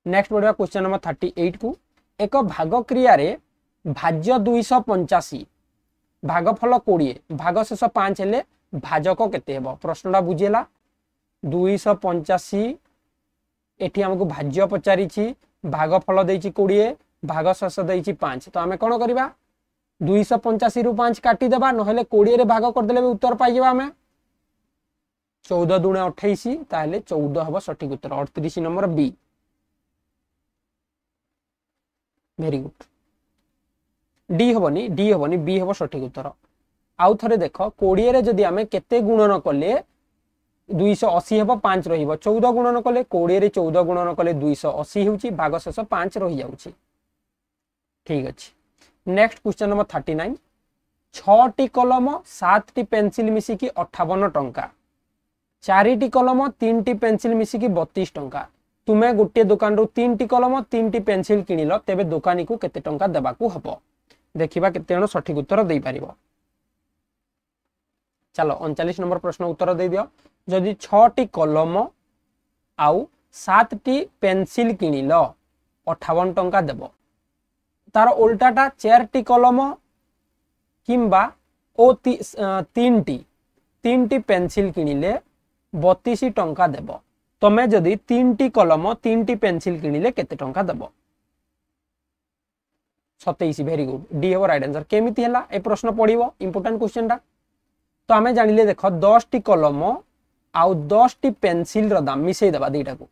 नेक्स्ट बढ़िया क्वेश्चन नंबर 38 को एक भाग क्रिया रे भाज्य 285 भागफल 20 भागशेष 5 हेले भाजक केते हेबो। प्रश्नटा बुझेला 285 एठी हमको भाज्य पचारि भागफल देइछि 20 भागशेष देइछि 5। तो आमे कोन करबा 285 रु 5 काटी देबा नहले 20 रे भाग कर देले उत्तर पाइ जेबा। आमे 14 दुणे 28 ताहले 14 हबो सठिक उत्तर 38 number B. Very good D हबनी बी हबो सठिक उत्तर। आउ थरे देखो 20 रे जदी आमे केते गुणन कले 280 हेबो 5 रहिबो 14 गुणन कले 20 रे 14 गुणन कले 280 होउची भागशेष 5 रहि जाउची। ठीक अछि। नेक्स्ट क्वेश्चन नंबर 39 6 टी कलम 7 टी पेंसिल मिसी की 58 टंका 4 टी कलम 3 टी पेंसिल मिसी की 32 टंका तुमे गोटे दुकान रो 3 टी कलम 3 टी पेंसिल किनिलो तेबे दुकानी को केते टंका देबाकू हबो। देखिबा केते जण सठिक उत्तर देई परिबो। चलो 39 नंबर प्रश्न उत्तर दे दियो। जदि 6 टी कलम आउ 7 टी पेंसिल किनिलो 58 टंका देबो तार उल्टाटा 4 टी कलम किंबा ओ 3 टी पेंसिल किनिले 32 टंका देबो। तमे जदि 3 टी कलम 3 टी पेंसिल किनिले केते टंका देबो 27। वेरी गुड डी हेबो राइट आंसर। केमिति हला ए प्रश्न पढिबो इंपोर्टेंट क्वेश्चन टा। तो आमे जानिले देखो 10 टी कलम आउ 10 टी पेंसिल रो दाम मिसई देबा दीटा को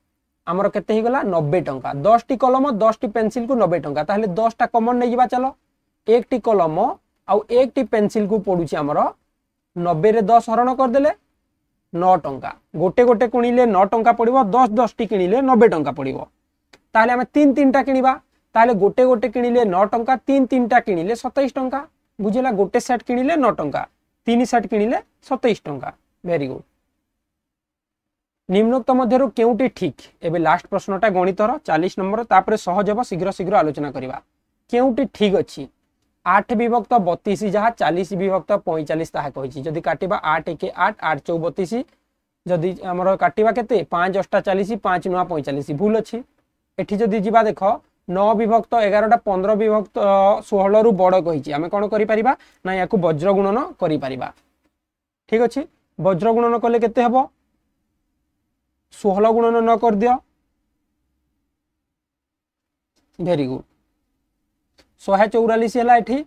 हमर केते ही गला 90 टंका 10 टी कलम 10 टी पेंसिल को 90 टंका ताहले 10 टा कॉमन नै जिबा। चलो 1 टी कलम आउ 1 टी पेंसिल को पडुची हमर 90 रे 10 हरण कर देले 9 टंका गोटे गोटे किनिले 9 टंका पडिबो 10 10 टी किनिले 90 टंका पडिबो। ताहले हमें 3 3 टा किनिबा ताहले गोटे गोटे किनिले 9 टंका 3 3 टा किनिले 27 टंका बुझिला। गोटे सेट किनिले 9 टंका 3 सेट किनिले 27 टंका। Very good. निम्नोक्त मध्यरु केउटी ठीक एबे लास्ट प्रश्नटा गणितर 40 नंबर तापर सहज हबो शीघ्र शीघ्र आलोचना करिवा। केउटी ठीक अछि 8 विभक्त 32 जहा 40 विभक्त 45 ताहा कहिछि जदि काटिबा 8 1 8 8 4 32 जदि हमर काटिबा केते 5 8 40 5 9 45 भूल अछि। एठी जदि जिबा देखो 9 विभक्त 11 15 विभक्त 16 रु बड़ कहिछि आमे कोन करि परिबा ना याकू वज्र गुणन करि परिबा। ठीक अछि वज्र गुणन कले केते हबो 16 गुणन न कर दियो। वेरी गुड 144 हला एठी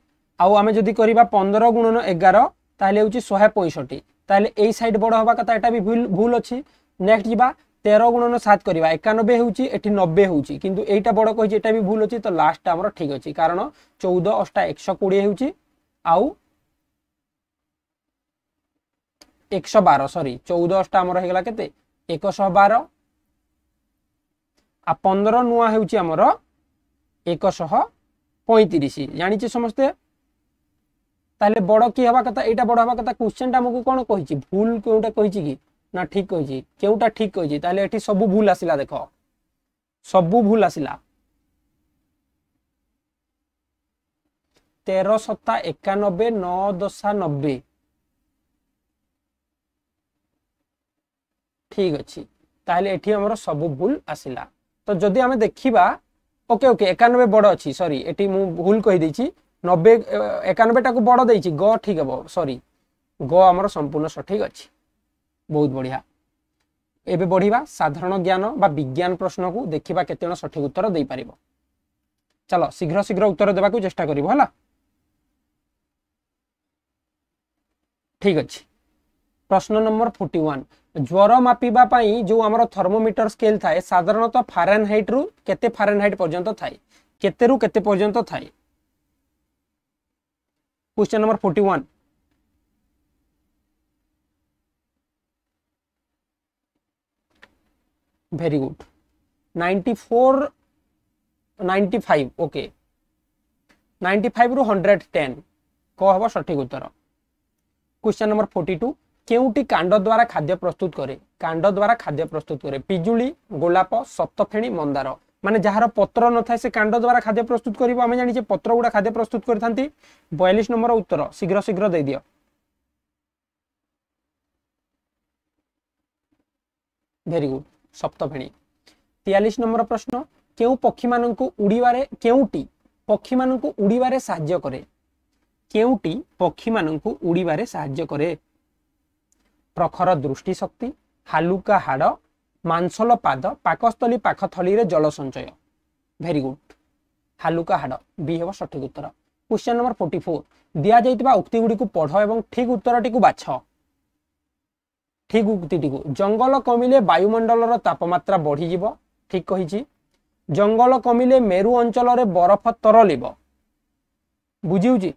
आउ आमे जदि करिबा 15 गुणन 11 ताले होची 165 ताले एई साइड बड़ होबा कथा एटा भी भूल अछि। नेक्स्ट जिबा 13 गुणन 7 करिबा 91 होची एठी 90 होची किंतु एटा बड़ कहि एटा भी भूल अछि। तो लास्ट हमर ठीक अछि कारण 14 8 120 होची आउ 112 सॉरी 14 8 हमर हेगला केते 112 आ 15 नुआ हेउची हमर 135 जानि छी समस्ते। ताले बड़ की हवा कथा एटा बड़ हवा कथा क्वेश्चन टा हमकु कोन कहिची भूल कोउटा कहिची की ना ठीक कहिची केउटा ठीक कहिची ताले एठी सब भूल आसिला देखो सब भूल आसिला 13 7 91 9 10 90 ठीक अछि ताले एठी हमर सब भूल आसिला। तो जदि हमें देखिबा ओके ओके 91 बड़ अछि सॉरी एठी मु भूल कहि दैछि 90 91 टा को बड़ दैछि ग ठीक हबो सॉरी ग हमर संपूर्ण सठिक अछि। बहुत बढ़िया एबे बढ़िबा साधारण ज्ञान बा विज्ञान प्रश्न को देखिबा केते जण सठिक उत्तर देई परिबो। चलो शीघ्र शीघ्र उत्तर देबा को चेष्टा करिवो हला। ठीक अच्छे। प्रश्न नंबर 41 ज्वर मापिबा पई जो हमर थर्मोमीटर स्केल थाए साधारणतः फारेनहाइट रु केते फारेनहाइट पर्यंत थाए केते रु केते पर्यंत थाए। Question number 41 very good 94 95 okay 95 रु 110 को हबो सठिक उत्तर। क्वेश्चन नंबर 42 केउटी कांड द्वारा खाद्य प्रस्तुत करे कांड द्वारा खाद्य प्रस्तुत करे पिजुली गोलाप सप्तफेणी मंदार माने जहार पत्र न थाए से कांड द्वारा खाद्य प्रस्तुत करिवो आमे जानि जे पत्र गुडा खाद्य प्रस्तुत करथांती 42 नंबर उत्तर शीघ्र शीघ्र दे दियो। Very good सप्तफेणी। 43 नंबर प्रश्न केउ पक्षी माननकु उड़ीबारे केउटी पक्षी माननकु उड़ीबारे सहाय्य करे केउटी पक्षी माननकु उड़ीबारे सहाय्य करे प्रखर दृष्टि शक्ति हालुका हाड़ मांसल पाद पाकस्थली पाखथली रे जल संचय। वेरी गुड हालुका हाड़ बी हेबो सठिक उत्तर। क्वेश्चन नंबर 44 दिया जाइतबा उक्ति गुडी को पढ़ एवं ठीक उत्तरटी को बाछ। ठीक उक्तिटी को जंगल कमिले वायुमंडल रो तापमात्रा बढ़ी जीवो ठीक कहिछि। जंगल कमिले मेरु अंचल रे बरफ तरलिब बुझिउछि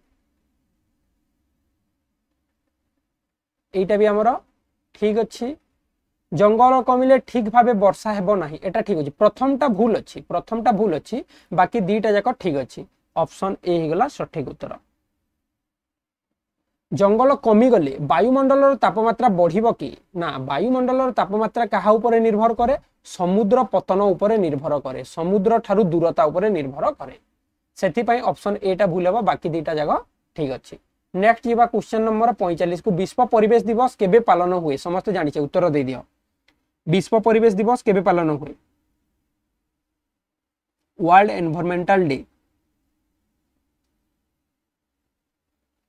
एटा भी हमर ठीक अछि। जंगल कमिले ठीक भाबे वर्षा हेबो नाही एटा ठीक अछि प्रथमटा भूल अछि बाकी दीटा जाक ठीक अछि ऑप्शन ए हे गला सठिक उत्तर। जंगल कमी गले वायुमंडल तापमात्रा बढ़िबो कि ना वायुमंडल तापमात्रा कहा ऊपर निर्भर करे समुद्र पतन ऊपर निर्भर करे समुद्र ठारू दूरता ऊपर निर्भर करे सेति पई ऑप्शन ए टा भूल हेबो बाकी दीटा जाक ठीक अछि। नेक्स्ट जीवा क्वेश्चन नंबर 45 को विश्व परिवेश दिवस केबे पालन हुए समस्त जानि छे उत्तर दे दियो। विश्व परिवेश दिवस केबे पालन हुए world environmental day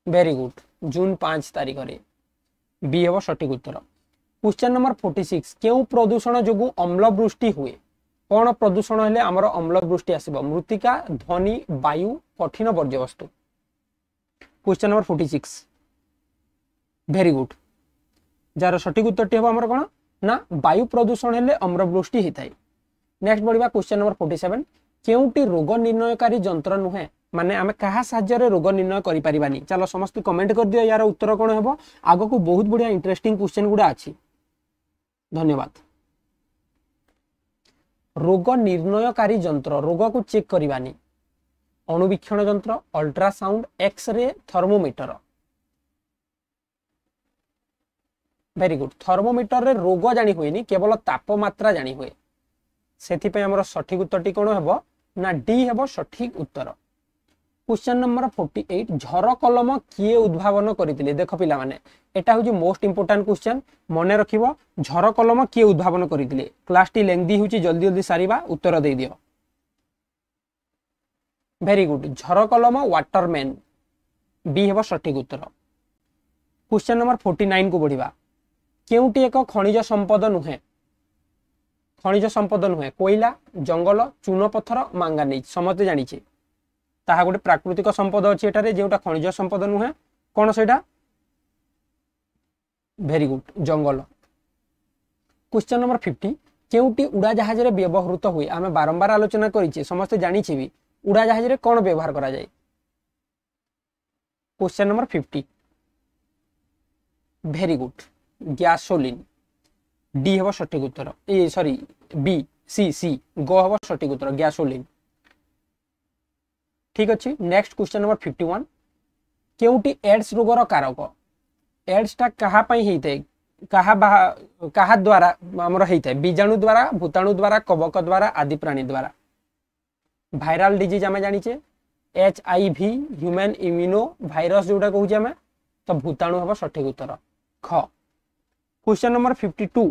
very good June 5 तारिख रे बी हेबो सठिक उत्तर। क्वेश्चन नंबर 46 केउ प्रदूषण जोगु अम्ल वृष्टि हुए कोन प्रदूषण हेले हमर अम्ल वृष्टि आसीबो मृत्तिका ध्वनि वायु कठिन वर्ज्य वस्तु। Question number 46 very good jar सठिक उत्तर टी हमर कोन ना वायु प्रदूषण हेले अम्लवृष्टि हिताय। नेक्स्ट बढ़िबा क्वेश्चन नंबर 47 केउटी रोग निर्णयकारी यंत्र नुहे माने आमे कहा साहाय्य रे रोग निर्णय करि परिबानी चलो समस्त कमेंट कर दियो यार उत्तर कोन हेबो आगो को बहुत बढ़िया इंटरेस्टिंग क्वेश्चन गुडा अछि। धन्यवाद। रोग निर्णयकारी यंत्र रोग को चेक करिबानी अणुवीक्षण यंत्र ultrasound x-ray thermometer very good thermometer रे रोग जानी हुएनी केवल तापमात्रा जानी हुए सेति पे हमर सठिक उत्तरटी कोन हेबो ना डी हेबो सठिक उत्तर। क्वेश्चन नंबर 48 झर कलम किए उद्भावन करथिले देखो पिला माने एटा होजी मोस्ट इंपोर्टेंट क्वेश्चन मने रखिबो झर कलम किए उद्भावन करथिले क्लास टी लेंथी होची जल्दी जल्दी सारीबा उत्तर दे दियो। वेरी गुड झर कलम वाटरमैन बी हेबो सठिक उत्तर। क्वेश्चन नंबर 49 को बढ़िबा केउटी एक खनिज संपद नुहे कोयला जंगल चून पत्थर मांगानीज समते जानि छे ताहा गोटे प्राकृतिक संपद अछि एटारे जेउटा खनिज संपद नुहे कोन सेटा वेरी गुड जंगल। क्वेश्चन नंबर 50 केउटी उड़ा जहाज रे व्यवहृत हुए आमे बारंबार आलोचना करिचे समस्त जानि छी भी उड़ा जहाज रे कोन व्यवहार करा जाय। Question number 50 very good gasoline D हेबो सठिक उत्तर ए सॉरी बी सी गो हेबो सठिक उत्तर गैसोलीन ठीक अछि। नेक्स्ट क्वेश्चन नंबर 51 केउटी एड्स रोगर कारक एड्स टा कहा पई हेइते कहा द्वारा हमर हेइते बीजाणु द्वारा भूताणु द्वारा कवक द्वारा आदि प्राणी द्वारा भाइराल डिजीज आमे जानि छे HIV ह्यूमन इम्यूनो वायरस जोटा कहू आमे तो भूताणु हेबो सठिक उत्तर ख। क्वेश्चन नंबर 52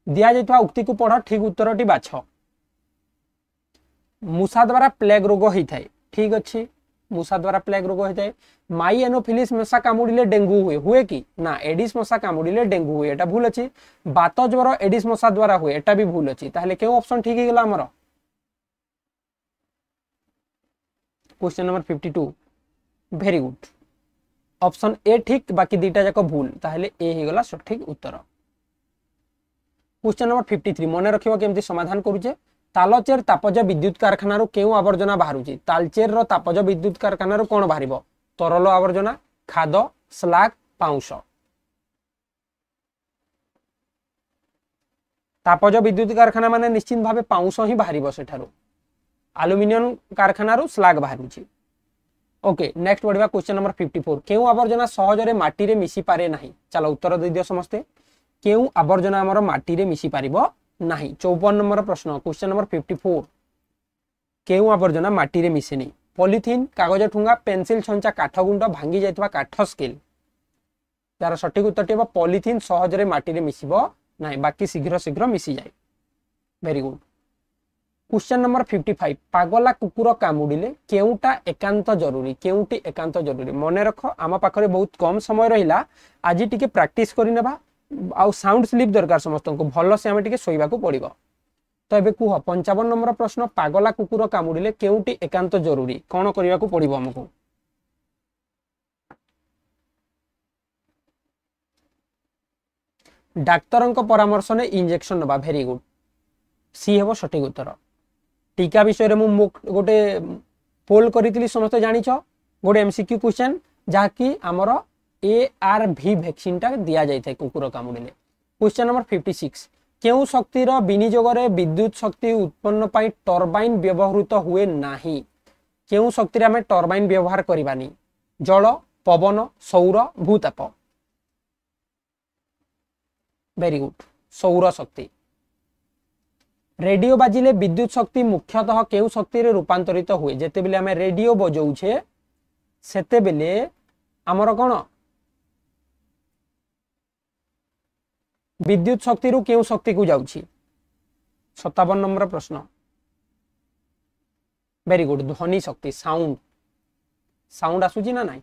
दिया जाइतवा उक्ति को पढ़ ठीक उत्तरटी बाछ। मूषा द्वारा प्लेग रोग होइथाय ठीक अछि मूषा द्वारा प्लेग रोग होइथाय माई एनोफिलिस मशा कामुडिले डेंगू हुए कि ना एडिस मशा कामुडिले डेंगू हुए एटा भूल अछि बात ज्वर एडिस मशा द्वारा हुए एटा भी भूल अछि ताहले केउ ऑप्शन ठीक हे गेला हमर। Question number 52 very good option A ठीक बाकी दुईटा जाक भूल ताहले ए ही गला सठिक उत्तर। क्वेश्चन नंबर 53 मन रखिबो केमती समाधान करूचे। तालचेर तापज विद्युत कारखाना रो केउ आवर्जना बाहरुची। तालचेर रो तापज विद्युत कारखाना रो कोन बाहरिबो? तरल आवर्जना, खाद, स्लाग, पाउंश। तापज विद्युत कारखाना माने निश्चित भावे पाउंश ही बाहरिबो सेठारो। एल्युमिनियम कारखाना रो स्लाग बाहरुची। ओके नेक्स्ट बढ़िबा क्वेश्चन नंबर 54 केउ आवर्जना सहजरे माटी रे मिसी पारे नाही। चलो उत्तर दे दियो समस्ते। केउ आवर्जना हमर माटी रे मिसी पारिबो नाही। 54 नंबर प्रश्न क्वेश्चन नंबर 54 केउ आवर्जना माटी रे मिसे नहीं। पॉलिथिन, कागज ठुंगा, पेंसिल छंचा, काठ गुंड, भांगी जायतबा काठ स्केल। यार सठिक उत्तर टिबा पॉलिथिन सहजरे माटी रे मिसिबो नाही, बाकी शीघ्र शीघ्र मिसी जाय। Very good. क्वेश्चन नंबर 55 पागला कुकुर कामुडिले केउटा एकांत जरूरी। केउटी एकांत जरूरी मन रख। आम पाखरे बहुत कम समय रहिला, आज टिके प्रैक्टिस करि नेबा आउ साउंड स्लीप दरकार समस्त को भल से आम टिके सोइबा को पड़िबो। तो एबे कुह 55 नंबर प्रश्न पागला कुकुर कामुडिले केउटी एकांत जरूरी कोन करिबा को पड़िबो हमको? डाक्तरंक परामर्श ने इंजेक्शन नबा। वेरी गुड सी हेबो सठिक उत्तर। टीका विषय रे मु गोटे पोल करितली समस्त जानिछ गोटे एमसीक्यू क्वेश्चन जाकी हमर ARV वैक्सीन टा दिया जाय थाय कुकुर कामुडिले। क्वेश्चन नंबर 56 केउ शक्ति रो विनियोग रे विद्युत शक्ति उत्पन्न पाई टरबाइन व्यवहृत हुए नाही। केउ शक्ति रे हमें टरबाइन व्यवहार करिबानी? जल, पवन, सौर, भूताप। वेरी गुड सौर शक्ति। रेडियो बाजिले विद्युत शक्ति मुख्यतः केउ शक्ति रे रूपांतरित हुए? जेते बेले हमें रेडियो बजाउछे सेते बेले हमर कोन विद्युत शक्ति रु केउ शक्ति को जाउछि? 57 नंबर प्रश्न। वेरी गुड ध्वनि शक्ति साउंड। साउंड आसुछि ना नाही?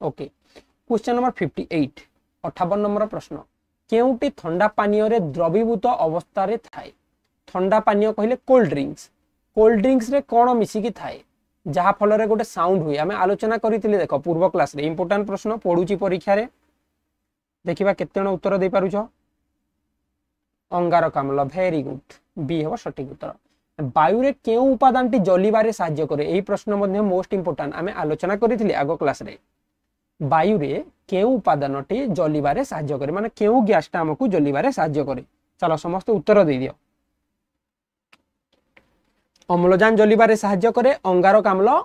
ओके क्वेश्चन नंबर 58 58 नंबर प्रश्न केउटी ठंडा पानीय रे द्रवीभूत अवस्था रे थाए? ठंडा पानीय कहले कोल्ड ड्रिंक्स। कोल्ड ड्रिंक्स रे कोन मिसी की थाए जहा फल रे गोटे साउंड हुए? आमे आलोचना करितले देखो पूर्व क्लास रे। इंपोर्टेंट प्रश्न पढुची परीक्षा रे देखिबा केते जण उत्तर दे पारुछ। अंगारकाम्ल। वेरी गुड बी हेबो सठिक उत्तर। वायु रे केउ उपादानटी जलिबारे सहाय्य करे? एही प्रश्न मध्ये मोस्ट इंपोर्टेंट आमे आलोचना करितले आगो क्लास रे। वायु रे केउ उपादानटी जलिबारे सहाय्य करे माने केउ गैसटा हमकु जलिबारे सहाय्य करे? चलो समस्त उत्तर दे दियो। अम्लजान जलिबारे सहाय्य करे, अंगारकाम्ल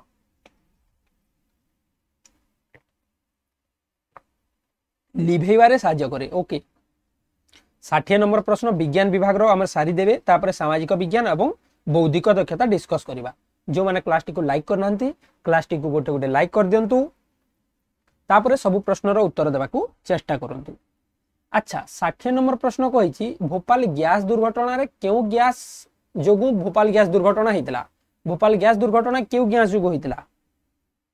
लिभेबारे सहाय्य करे। ओके 60 नंबर प्रश्न विज्ञान विभाग रो हमर सारी देबे तापर सामाजिक विज्ञान एवं बौद्धिक दक्षता डिस्कस करबा। जो माने क्लास टी को लाइक करनांती क्लास टी को गोटे गोटे लाइक कर दियंतु तापर सब प्रश्न रो उत्तर देबा को चेष्टा करंतु। अच्छा 60 नंबर प्रश्न कहिछि भोपाल गैस दुर्घटना रे केउ गैस जोगु भोपाल गैस दुर्घटना हितला? भोपाल गैस दुर्घटना केउ गैस जोगु हितला?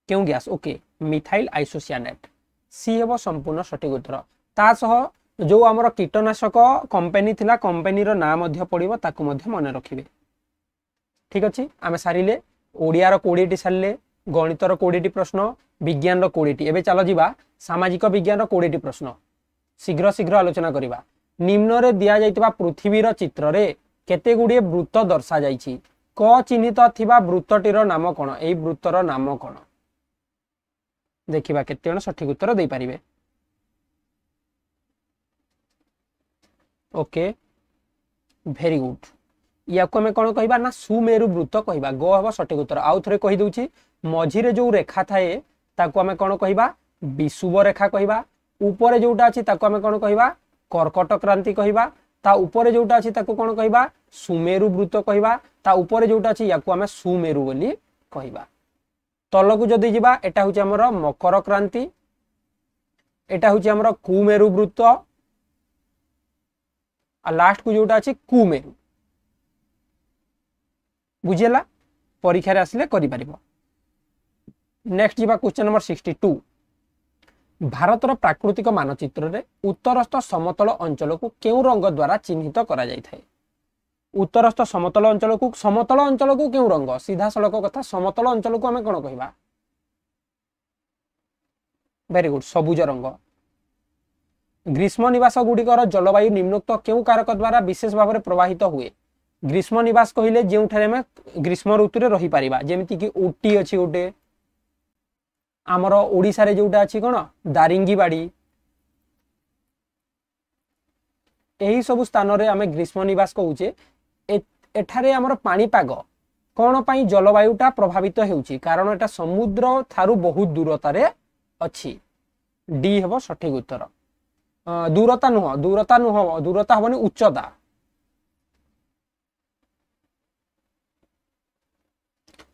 केउ गैस? ओके मिथाइल आइसोसियानेट सी हेबो संपूर्ण सठिक उत्तर। ता सह जो हमर कीटनाशक कंपनी थिला कंपनी रो नाम मध्य पडिबो ताकु मध्य मन रखिबे। ठीक अछि आमे सारिले ओडिया रो 20 टी सारले, गणित रो 20 टी प्रश्न, विज्ञान रो 20 टी। एबे चलो जिबा सामाजिक विज्ञान रो 20 टी प्रश्न शीघ्र शीघ्र आलोचना करिबा। निम्न रे दिया जाइतबा पृथ्वी रो चित्र रे केते गुडी वृत्त दर्शा जाइछि? क चिन्हित थिबा वृत्तटीर नाम कोन? एई वृत्तर नाम कोन? देखिबा केते जण सठिक उत्तर देई परिबे। ओके वेरी गुड या को हमें कोन कहिबा ना सुमेरु वृत्त कहिबा। गो हबो सठिक उत्तर। आउ थरे कहि दउछि मझिरे जो रेखा थाए ताको हमें कोन कहिबा? विषुव रेखा कहिबा। ऊपर जोटा अछि ताको हमें कोन कहिबा? कर्कट क्रांति कहिबा। ता ऊपर जोटा अछि ताको कोन कहिबा? सुमेरु वृत्त कहिबा। ता ऊपर जोटा अछि याको हमें सुमेरु बोली कहिबा। तलकु जदि जिबा एटा होछि हमर मकर क्रांति, एटा होछि हमर कुमेरु वृत्त आ लास्ट को जोटा अछि कुमेरु। बुझियला परीक्षा रे आसिले करि परिबो। नेक्स्ट जिबा क्वेश्चन नंबर 62 भारतर प्राकृतिक मानचित्र रे उत्तरस्थ समतल अंचल को केउ रंग द्वारा चिन्हित करा जाय थाए? उत्तरस्थ समतल अंचल को केउ रंग? सीधा सड़क कथा समतल अंचल को हमें कोन कहिबा? वेरी गुड सबुज रंग। ग्रीष्म निवास गुड़िकर जलवायु निम्नोक्त केउ कारक द्वारा विशेष भाव में प्रवाहित हुए? ग्रीष्म निवास कहले जोठारे आम ग्रीष्म ऋतु रे रही परिबा, जेमिति कि ऊटी अछि गोटे, आमर ओडिसा रे जोटा अछि कोन दारिंगीबाड़ी, एही सब स्थान रे आम ग्रीष्म निवास कहूचे। एठारे आमर पाणीपाग कौन पाई जलवायुटा प्रभावित हेउची? कारण एटा समुद्र थारु बहुत दूरतारे अछि। डी हेबो सठिक उत्तर। दूरता नुह दूरता हबनी उच्चता।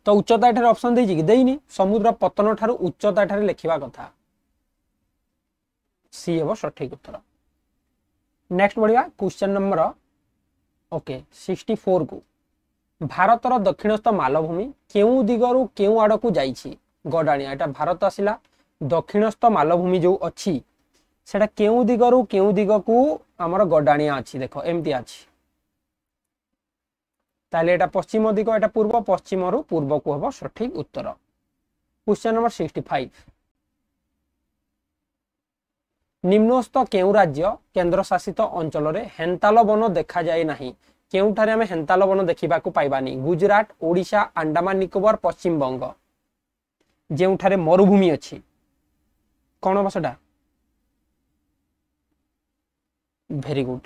तो उच्चता एठारे ऑप्शन देइछि कि देइनी? समुद्र पतन ठारु उच्चता एठारे लिखिबा कथा। सी हेबो सठिक उत्तर। नेक्स्ट बढ़िया क्वेश्चन नंबर ओके 64 को। भारतर दक्षिणस्थ मालभूमि केउ दिगरु केउ आडकु जाइछि? गडाणिया एटा भारत आसिला दक्षिणस्थ मालभूमि जो अछि सेटा केउ दिगरु केउ दिगकु हमर गडाणिया अछि। देखो एमती अछि, ताले एटा पश्चिम दिग, एटा पूर्व, पश्चिम रु पूर्व को हेबो सठिक उत्तर। Question number 65। निम्नस्थ केउ राज्य केंद्र शासित अंचल रे हेंताल वन देखा जाय नाही? केउठारे आमे हेंताल वन देखिबा को पाइबानी? गुजरात, ओडिशा, अंडमान निकोबार, पश्चिम बंग। जेउठारे मरुभूमि अछि कोन बसडा? वेरी गुड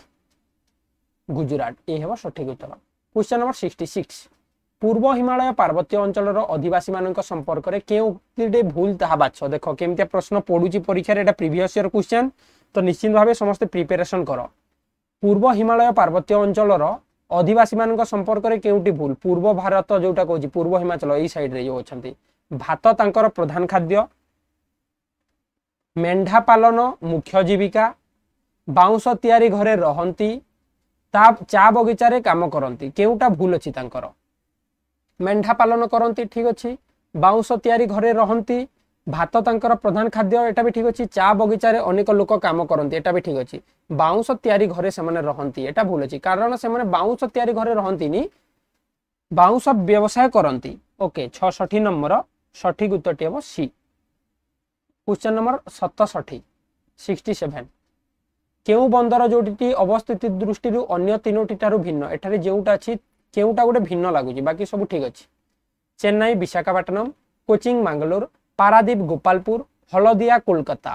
गुजरात, ए हेबो सठिक उत्तर। Question number 66। पूर्व हिमालय पार्वत्य अंचल अधिवासी मानक संपर्क रे केउटिडे भूल ताहा बाछ? देखो केमते प्रश्न पडुची परीक्षा रे, एटा प्रीवियस ईयर क्वेश्चन, तो निश्चित भाबे समस्त प्रिपरेशन करो। पूर्व हिमालय पार्वत्य अंचल अधिवासी मानक संपर्क रे केउटी भूल? पूर्व भारत जोटा कहूची पूर्व हिमाचल एई साइड रे जो अछंती, भात तांकर प्रधान खाद्य, मेंढा पालन मुख्य जीविका, बाउंस तयारी घरे रहंती, चा बगीचा रे काम करंती। केउटा भूल अछि तांकर? मेंढा पालन करंती ठीक अछि, बाउंस तयारी घरे रहंती, भात तांकर प्रधान खाद्य एटा भी ठीक अछि, चा बगीचा रे अनेक लोक काम करंती एटा भी ठीक अछि, बाउंस तयारी घरे से माने रहंती एटा भूल अछि। कारण से माने बाउंस तयारी घरे रहंती नी, बाउंस व्यवसाय करंती। ओके 66 नंबर सठिक उत्तर टी हेबो सी। Question number 67 67। केउ बंदर जोटी अवस्थिति दृष्टि अन्य तीनोटी ठारू भिन्न? एठारे जेउटा अछि केउटा गोटे भिन्न लागुची, बाकी सब ठीक अछि। चेन्नई, विशाखापट्टनम, कोचिंग मंगलोर, पारादीप गोपालपुर, हलदिया कोलकाता।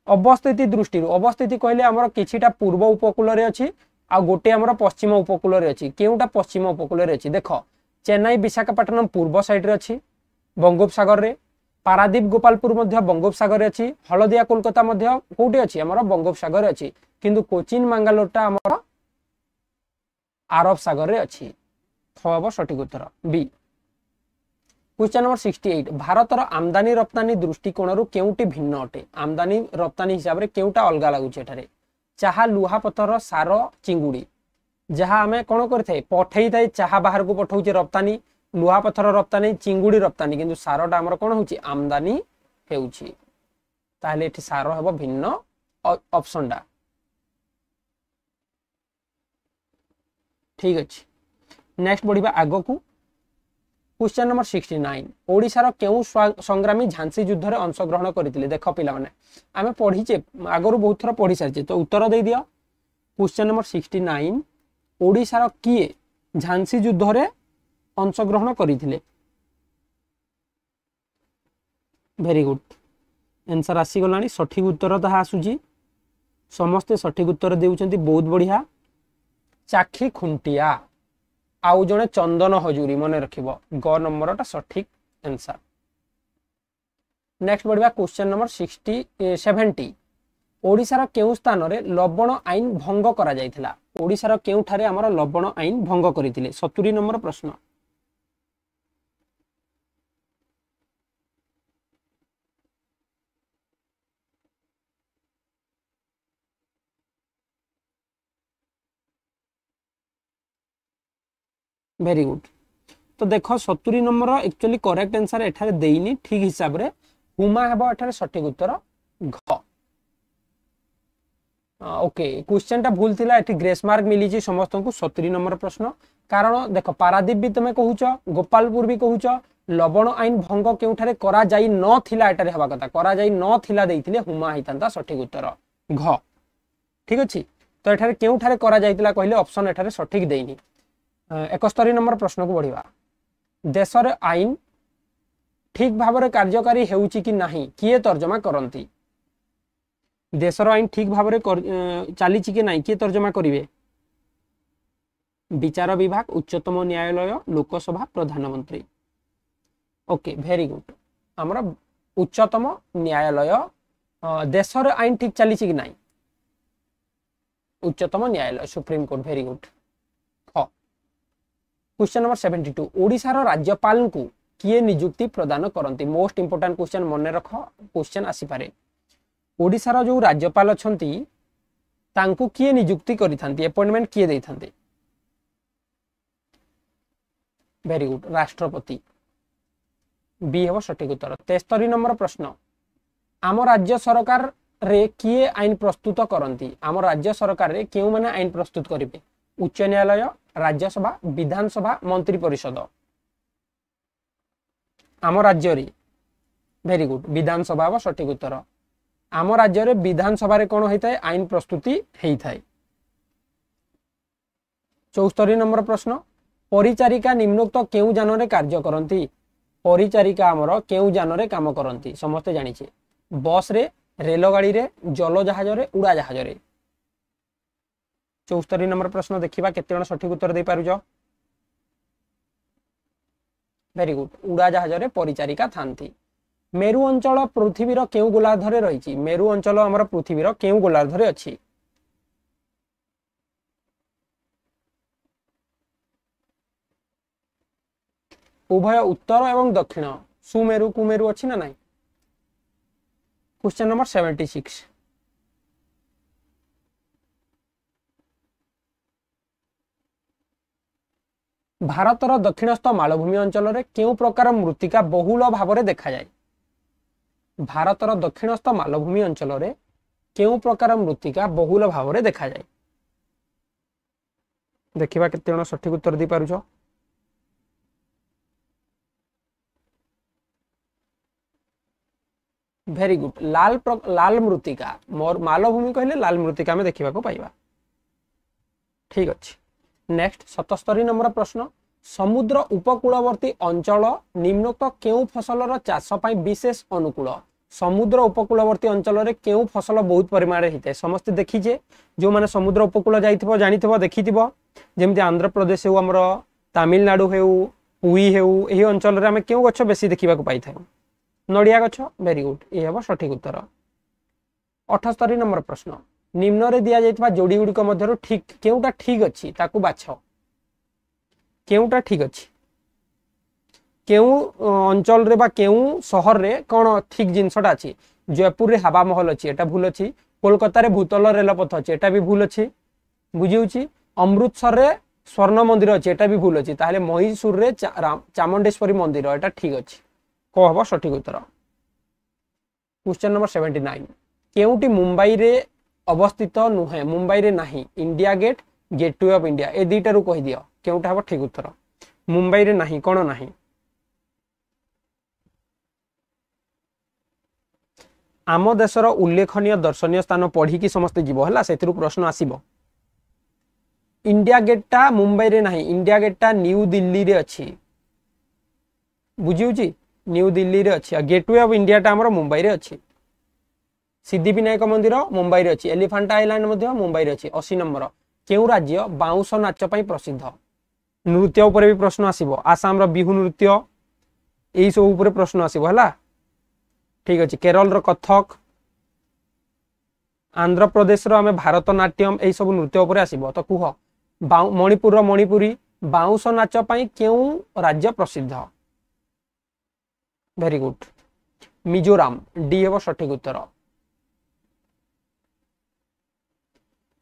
अवस्थिति दृष्टि अवस्थिति कहले हमर किछिटा पूर्व उपकूल रे अछि आ गोटे हमर पश्चिम उपकूल रे अछि। केउटा पश्चिम उपकूल रे अछि? देखो चेन्नई विशाखापट्टनम पूर्व साइड रे अछि बंगोपसागर रे, पारादीप गोपालपुर मध्य बंगोपसागर रे अछि, हलदिया कोलकाता मध्य कोउटे अछि हमर बंगोपसागर रे अछि, किंतु कोचिन मंगलोरटा हमर अरब सागर रे अछि। खब सठिक उत्तर बी। Question number 68। भारतर आमदानी रप्तानी दृष्टिकोण रु केउटी भिन्न अटे? आमदानी रप्तानी हिसाब रे केउटा अलगा लागुची एठारे? चाहा, लुहा पत्थर, सार, चिंगुड़ी। जहा हमें कोन करथाय पठेई थाय चाहा बाहर को पठौचे रप्तानी, लुहा पत्थर रप्तानी, चिंगुड़ी रप्तानी, किंतु सारटा हमर कोन होची आमदानी हेउची। ताहले एठी सार हेबो भिन्न ऑप्शन डा ठीक अछि। नेक्स्ट बढ़िबा आगो को। Question number 69। ओडिशार केउ संग्रामी झांसी युद्ध रे अंश ग्रहण करथिले? देखो पिला माने आमे पढिचे आगरु बहुत थरा पढि सारचे, तो उत्तर दे दियो। Question number 69। ओडिशार किए झांसी युद्ध रे अंश ग्रहण करथिले? वेरी गुड आंसर आसी गलानी। सठिक उत्तर ताहा आसुजी, समस्त सठिक उत्तर देउचंती, बहुत बढ़िया। चाखी खुंटिया आउ जने चंदन हजूरी मन रखिबो, ग नंबरटा सठिक आंसर। नेक्स्ट बढ़िया क्वेश्चन नंबर 70। ओडिशार केउ स्थान रे लवण आईन भंग करा जायथिला? ओडिशार केउ ठारे हमर लवण आईन भंग करिथिले? 70 नंबर प्रश्न। Very good. तो देखो 70 नंबर एक्चुअली करेक्ट आंसर एठारे देइनी ठीक हिसाब रे हुमा हेबो एठारे सठिक उत्तर घ। ओके क्वेश्चन टा भूल थिला एठी ग्रेस मार्क मिली समस्त को 70 नंबर प्रश्न कारण देख पारादीप भी तुम कहूच गोपालपुर भी कहूच लवण आईन भंग केउठारे करा जाई न थिला एटारे हवा कथा करा जाई न थिला देइथिले हुमा हितांता सठिक उत्तर घ ठीक अछि तो एठारे केउठारे करा जाइतिला कहले ऑप्शन एठारे सठिक देइनी 71 नंबर प्रश्न को बढ़िबा देश रे आईन ठीक भाव कार्यकारी हेउची कि नाही किए तर्जमा करंती देशर आईन ठीक भाव चली कि नहीं किए तर्जमा करिवे विचार विभाग उच्चतम न्यायालय लोकसभा प्रधानमंत्री ओके वेरी गुड हमरा उच्चतम न्यायालय देशर आईन ठीक चली कि नहीं उच्चतम न्यायालय supreme court very good question number 72 ओडिशार राज्यपाल को किए नियुक्ति प्रदान करंती मोस्ट इंपोर्टेंट क्वेश्चन मन रख क्वेश्चन आसी पारे ओडिशार जो राज्यपाल अछंती तांको किए नियुक्ति करिथांती अपॉइंटमेंट किए देइथांती वेरी गुड राष्ट्रपति बी हेबो सठिक उत्तर 73 नंबर प्रश्न आम राज्य सरकार रे किए आईन प्रस्तुत करंती आम राज्य सरकार रे केउ माने आईन प्रस्तुत करिवे उच्च न्यायालय राज्यसभा विधानसभा मंत्री परिषद आम राज्य रे वेरी गुड विधानसभा हेबो सठिक उत्तर आम राज्य रे विधानसभा रे कोन होइताय आईन प्रस्तुति हेइथाय 74 नंबर प्रश्न परिचारिका निम्नोक्त केउ जान रे कार्य करंती परिचारिका आमर केउ जान रे काम करंती समस्त जानि छे बस रे रेलगाड़ी रे जल जहाज रे उड़ा जहाज रे 74 नंबर प्रश्न देखिबा केते जण सठिक उत्तर दे पारुजो वेरी गुड उड़ा जहाज रे परिचारिका थांती मेरु अंचल पृथ्वीर केउ गोलार्धरे रहिछि मेरु अंचल हमर पृथ्वीर केउ गोलार्धरे अछि उभय उत्तर एवं दक्षिण सुमेरु कुमेरु अछि ना नाही क्वेश्चन नंबर 76 भारतर दक्षिणस्थ मालभूमि अंचल रे केउ प्रकार मृत्तिका बहुल भाव रे देखा जाय भारतर दक्षिणस्थ मालभूमि अंचल रे केउ प्रकार मृत्तिका बहुल भाव रे देखा जाय देखिबा केते जण सठिक उत्तर दी पारुछो वेरी गुड लाल मृत्तिका मोर मालभूमि कहले लाल मृत्तिका में देखिबा को पाइबा ठीक अछि नेक्स्ट 77 नंबर प्रश्न समुद्र उपकूलवर्ती अंचल निम्नोक्त केउ फसलर चाष पई विशेष अनुकूल समुद्र उपकूलवर्ती अंचल रे केउ फसल बहुत परिमाण रे हिते समस्त देखिजे जो माने समुद्र उपकूल जाइथिबो जानिथिबो देखिथिबो जेमति आंध्र प्रदेश हेउ हमरो तमिलनाडु हेउ पुई हेउ एही अंचल रे हमें केउ गछ बेसी देखिबा को पाइथाउ नडिया गछ वेरी गुड ए हेबो सठिक उत्तर 78 नंबर प्रश्न निम्न रे दिया जाइतबा जोड़ी गुडी को मध्यरो ठीक केउटा ठीक अछि ताकू बाछ केउटा ठीक अछि केउ अंचल रे बा केउ शहर रे कोन ठीक जिंसटा अछि जयपुर रे हवा महल अछि एटा भूल अछि कोलकाता रे भूतल रेलपथ अछि एटा भी भूल अछि बुझिउछि अमृतसर रे स्वर्ण मंदिर अछि एटा भी भूल अछि ताले मैसूर रे चामुंडेश्वरी मंदिर एटा ठीक अछि को हबो सठिक उत्तर क्वेश्चन नंबर 79 केउटी मुंबई रे अवस्थित नुहे मुंबई रे नाही India Gate Gateway of India ए दीटा रु कहि दियो केउटा हबो ठीक उत्तर मुंबई रे नाही कोन नाही आम देशर उल्लेखनीय दर्शनीय स्थान पढ़ी कि समस्त जीव हला सेतिरु प्रश्न आसीबो इंडिया गेटटा मुंबई रे नाही इंडिया गेटटा न्यू दिल्ली रे अछि बुझिउछि न्यू दिल्ली रे अछि गेटवे ऑफ इंडिया टा हमर मुंबई रे अछि सिद्धिविनायक मंदिर मुंबई रे अछि एलिफेंटा आइलैंड मध्ये मुंबई रे अछि 80 नंबर केउ राज्य बाउंस नाच पई प्रसिद्ध नृत्य ऊपर भी प्रश्न आसीबो आसाम रो बिहु नृत्य एई सब ऊपर प्रश्न आसीबो हला ठीक अछि केरल रो कथक आंध्र प्रदेश रो हमें भारतनाट्यम एई सब नृत्य ऊपर आसीबो तो कुह मणिपुर रो मणिपुरी बाउंस नाच पई केउ राज्य प्रसिद्ध वेरी गुड मिजोराम डी हेबो सठिक उत्तर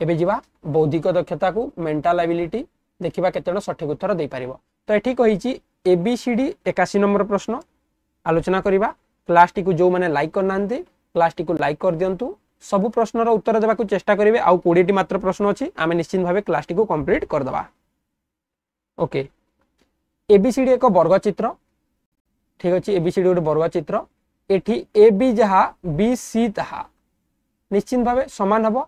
एबे जीवा बौद्धिक दक्षता को मेंटल एबिलिटी देखिबा केतेनो सठिक उत्तर दे पारिबो तो एठी कहिची एबीसीडी 81 नंबर प्रश्न आलोचना करिबा क्लास टी को जो माने लाइक करनांते क्लास टी को लाइक कर दियंतु सबु प्रश्नर उत्तर देवा चेष्टा करेंगे। आउ 20 मात्र प्रश्न अच्छी आम निश्चित भाव क्लास टी कंप्लीट करदे। ओके, एबीसीडी एक वर्गचित्र, ठीक अच्छे। एबीसीडी गोटे वर्गचित्र, एठी ए बी जहा बी सी ताहा निश्चित भाव सामान हम।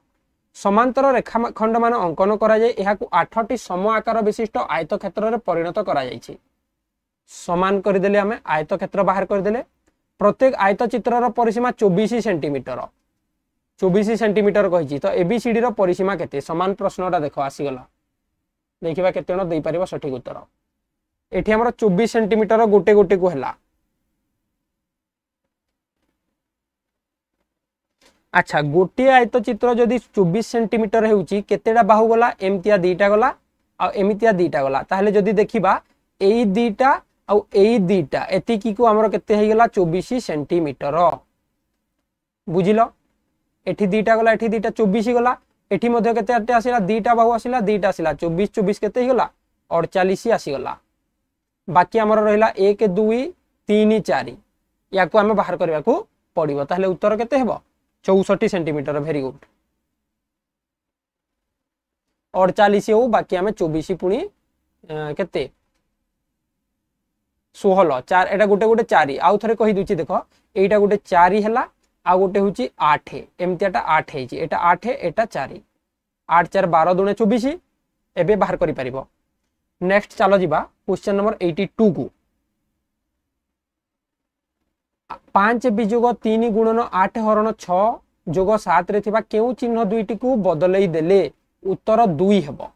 समांतर रेखाखंड मान अंकन करा जाए, एहाकु 8टी सम आकार विशिष्ट आयत क्षेत्र में परिणत करा जायछि। समान करदेले आमे आयत क्षेत्र बाहर करदेले। प्रत्येक आयत चित्र परिसीमा 24 सेंटीमीटर, 24 सेंटीमीटर कही। तो एबीसीडी परिसीमा केते? समान प्रश्नटा देख आसीगला, देखा केते जण दे पारिबो सठिक उत्तर। एठी हमर 24 सेंटीमीटर गोटे गोटे को हला। अच्छा, गोटे आयत चित्र जदि 24 सेंटीमीटर होउची, केतेडा बाहु गला? एमतिया दीटा गला आ एमितिया दीटा गला। ताहले जदि देखिबा एई दीटा आ एई दीटा एतिकी को हमर केते हे गला? 24 सेंटीमीटर। बुझिलो? एठी दीटा गला, एठी दीटा 24 गला। एठी मध्ये केते आटे आसिला? दीटा बाहु आसिला, दीटा आसिला 24 24 केते गला? 48 आसी गला। बाकी हमर रहिला 1 2 3 4, याको हमें बाहर करबा को पड़िबो। ताहले उत्तर केते हेबो? 64 सेंटीमीटर। Very good. 48 हो, बाकी आम 24 पुणी केते 16 4 एटा गोटे गोटे 4। आउ थरे कहि दुची देख, एटा गोटे 4 हैला, आ गोटे होची 8, एमतियाटा 8 हेची। एटा 8 एटा 4, 8 4 12 दुणे 24 एबे बाहर करि परिबो। नेक्स्ट चलो जिबा क्वेश्चन नंबर 82 को। 5 विजोग 3 गुणन 8 हरण 6 जोग 7 रे थिबा केउ चिन्ह दुईटी को बदलई देले उत्तर 2 हेबो।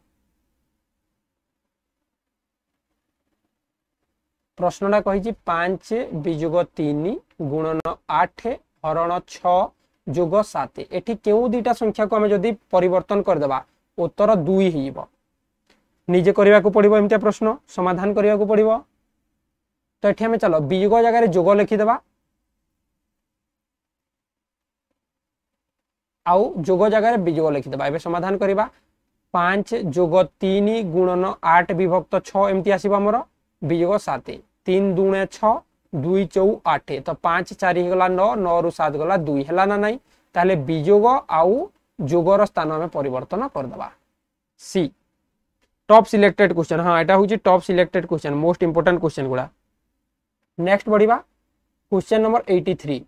प्रश्नटा कहिछि 5 विजोग 3 गुणन 8 हरण 6 जोग 7, एठी केउ दुईटा संख्या को हम जदि परिवर्तन कर देबा उत्तर 2 हेइबो। निजे करिया को पड़िबो, एमतिया प्रश्न समाधान करिया को पड़िबो। तो एठी हम चलो विजोग जगह रे जोग लिखि देबा, आउ जोग जगह रे विजोग लिखि देबा। एबे समाधान करिबा। 5 जोग 3 गुणन 8 विभक्त 6 एमति आसीबो हमर विजोग 7। 3 दुणे 6 2 4 8, तो 5 4 हे गला 9, 9 रु 7 गला 2 हला ना नहीं। ताले विजोग आउ जोगर स्थान में परिवर्तन कर देबा। सी टॉप सिलेक्टेड क्वेश्चन। हाँ, एटा होची top selected question, most important question गुडा। नेक्स्ट बढ़िबा क्वेश्चन नंबर 83।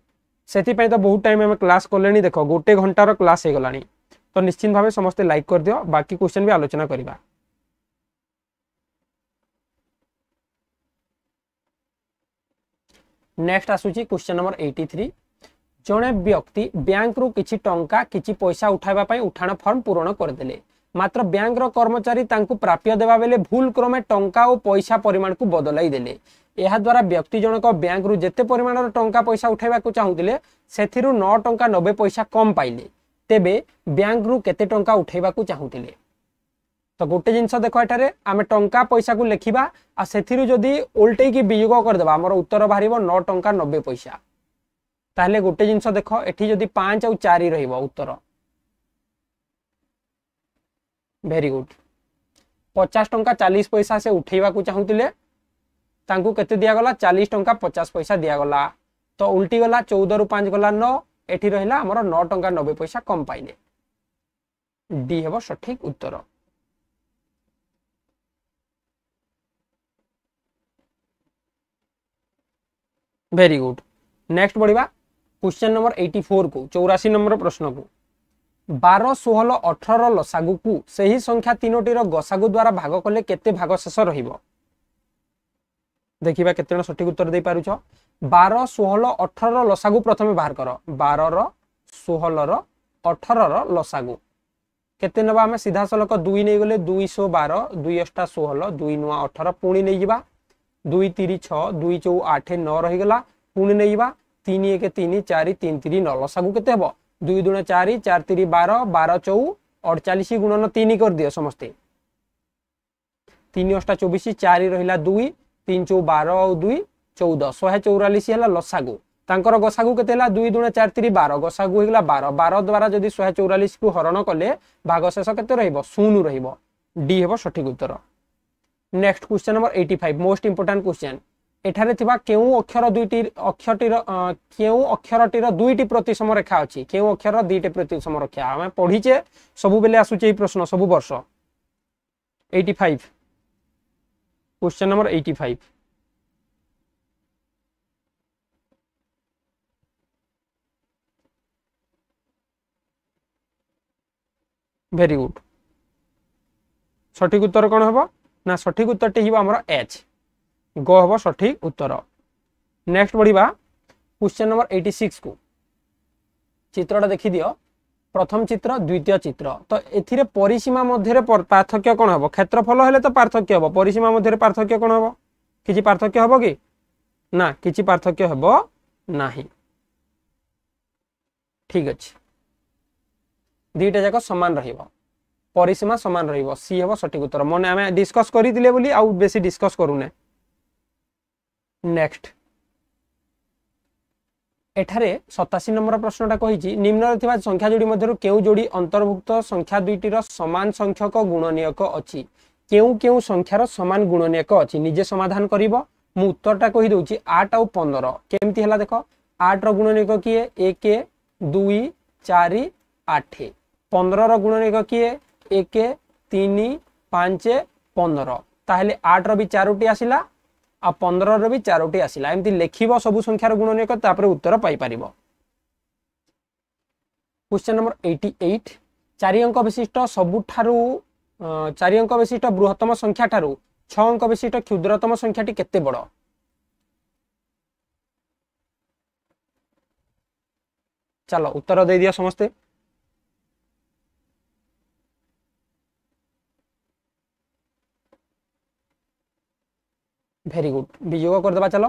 सेति पय तो बहुत टाइम में क्लास करलेनी, देखो गोटे घंटार क्लास हे गलानी। तो निश्चित भाव समस्त लाइक कर दियो, बाकी क्वेश्चन भी आलोचना करिबा। नेक्स्ट आसुची क्वेश्चन नंबर 83। जणे व्यक्ति बैंक रु किछि टंका किछि पैसा उठाइबा पय उठाण फॉर्म पूर्ण कर देले, मात्र बैंक रो कर्मचारी तांकु प्राप्य देबा बेले भूल क्रमे टंका और पैसा परिमाण को बदलाई देले। एहा द्वारा व्यक्ति जनक बैंक रु जेते परिमाणर टंका पैसा उठाइबा को चाहुतिले सेथिरु 9 टंका 90 पैसा कम पाइले, तेबे बैंक रु केते टंका उठाइबा को चाहुतिले। तो गोटे जिनस देखो, एठारे आमे टंका पैसा को लेखिबा आ सेथिरु जदी उल्टे की वियोग कर देबा हमर उत्तर बाहरिबो 9 टंका 90 पैसा। ताहले गोटे जिनस देखो, एठी जदी 5 और 4 रहिबो उत्तर। Very good. 50 टंका 40 पैसा से उठेबा को चाहुतिले, तांकु केते दिया गला? 40 टंका 50 पैसा दिया गला। तो उल्टी गला 14 रु 5 गला 9, एठी रहिला हमर 9 टंका 90 पैसा कम पाइले। डी हेबो सठिक उत्तर। Very good. नेक्स्ट बढ़िबा क्वेश्चन नंबर 84 को, 84 नंबर प्रश्न को। 12 16 18 लसागु को सही संख्या तीनोटीर गसागु द्वारा भाग कले केते भाग शेष रहिबो? देखिबा केते जण सठिक उत्तर दे पारुछ। 12 16 18 लसागु प्रथमे बाहर कर। 12 रो 16 रो 18 रो लसागु केते नबा? हमें सीधा सलक 2 नै गले 212, 2 8 16, 2 9 18 पुणी नै जिबा। 2 3 6, 2 4 8 9 रहि गला, पुणी नै जिबा। 3 1 3 4 3 3 9 लसागु केते हेबो? 2 2 4, 4 3 12, 12 4 48 गुणन 3 कर दियो समस्ते। 3 8 24, 4 रहिला 2, 3 4 12 और 2 14, 144 हला लसागु। तांकर गसागु केते हला? 2 2 4 3 12, गसागु हेगला 12। 12 द्वारा जदि 144 को हरण कले भाग शेष केते रहिबो? 0 रहिबो। डी हेबो सठिक उत्तर। Next question number 85, most important question. एठारे थिबा केउ अक्षर दुईटी अक्षरटीर केउ अक्षरटीर दुईटी प्रतिसम रेखा अछि केउ अक्षर दुईटी प्रतिसम रेखा आमे पढिचे सबु बेले आसुचे ई प्रश्न सबु वर्ष 85 क्वेश्चन नंबर 85 वेरी गुड सठिक उत्तर कौन हम ना सठिक उत्तर टी हमर एच ग हम सठिक उत्तर नेक्स्ट बढ़िबा क्वेश्चन नंबर 86 को चित्रटा देखि दियो प्रथम चित्र द्वितीय चित्र तो एथिरे परिसीमा मध्य पार्थक्य कौन हम क्षेत्रफल हेले तो पार्थक्य हम परिसीमा मध्य पार्थक्य कौन हम किछि पार्थक्य हम कि ना किछि पार्थक्य हम नाही ठीक अछि दुईटा जाक समान रहिबो परिसीमा समान रहिबो सी हेबो सठिक उत्तर मने आमे डिस्कस करि दिले बोली आउ बेसी डिस्कस करूने नेक्स्ट एठारे 87 नंबर प्रश्नटा कहिछि निम्न थिबा संख्या जोड़ी मध्यरु केउ जोड़ी अंतर्भुक्त संख्या दुईटीर समान संख्यक गुणनीयक अछि केउ केउ संख्यार समान गुणनीयक अछि निजे समाधान करिवो मु उत्तरटा कहि दउछि 8 और 15 केमति हला देखो 8 रो गुणनीयक किए 1 2 4 8 15 रो गुणनीयक किए 1 3 5 15 ताहले 8 रो भी 4टी आसिला आ 15 रो भी 4टी आसिला एमति लेखिबो सब संख्यार गुणनीयक तापर उत्तर पाई परिबो क्वेश्चन नंबर 88 चारि अंक विशिष्ट सबुठारु 4 अंक विशिष्ट बृहत्तम संख्या ठारु 6 अंक विशिष्ट क्षुद्रतम संख्याटी केते बड़ चलो उत्तर दे दिया समस्ते वेरी गुड वियोग कर देबा चलो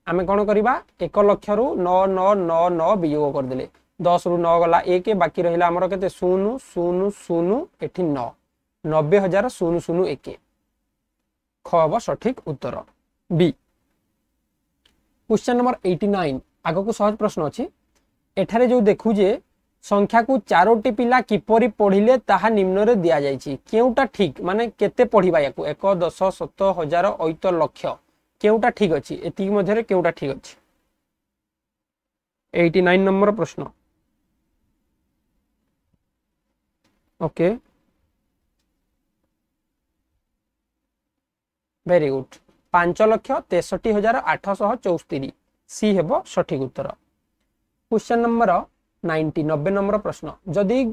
आमे कोन करबा 1 लाख रु 9999 वियोग कर देले 10 रु 9 गला 1 बाकी रहिला हमर केते 0 0 0 एठी 9 90000 0 0 1 ख हबो सठिक उत्तर बी क्वेश्चन नंबर 89 आगो को सहज प्रश्न अछि एठारे जो देखु जे संख्या को चारोटी पिला किपरि पढिले ताहा निम्न रे दिया जायछि केउटा ठीक माने केते पढिबा याकू 1 10 7 हजार 8 लाख केउटा ठीक अछि एति मध्ये रे केउटा ठीक अछि 89 नंबर प्रश्न ओके वेरी गुड 5,63,864 सी हेबो सठिक उत्तर क्वेश्चन नंबर 90 नंबर प्रश्न जदि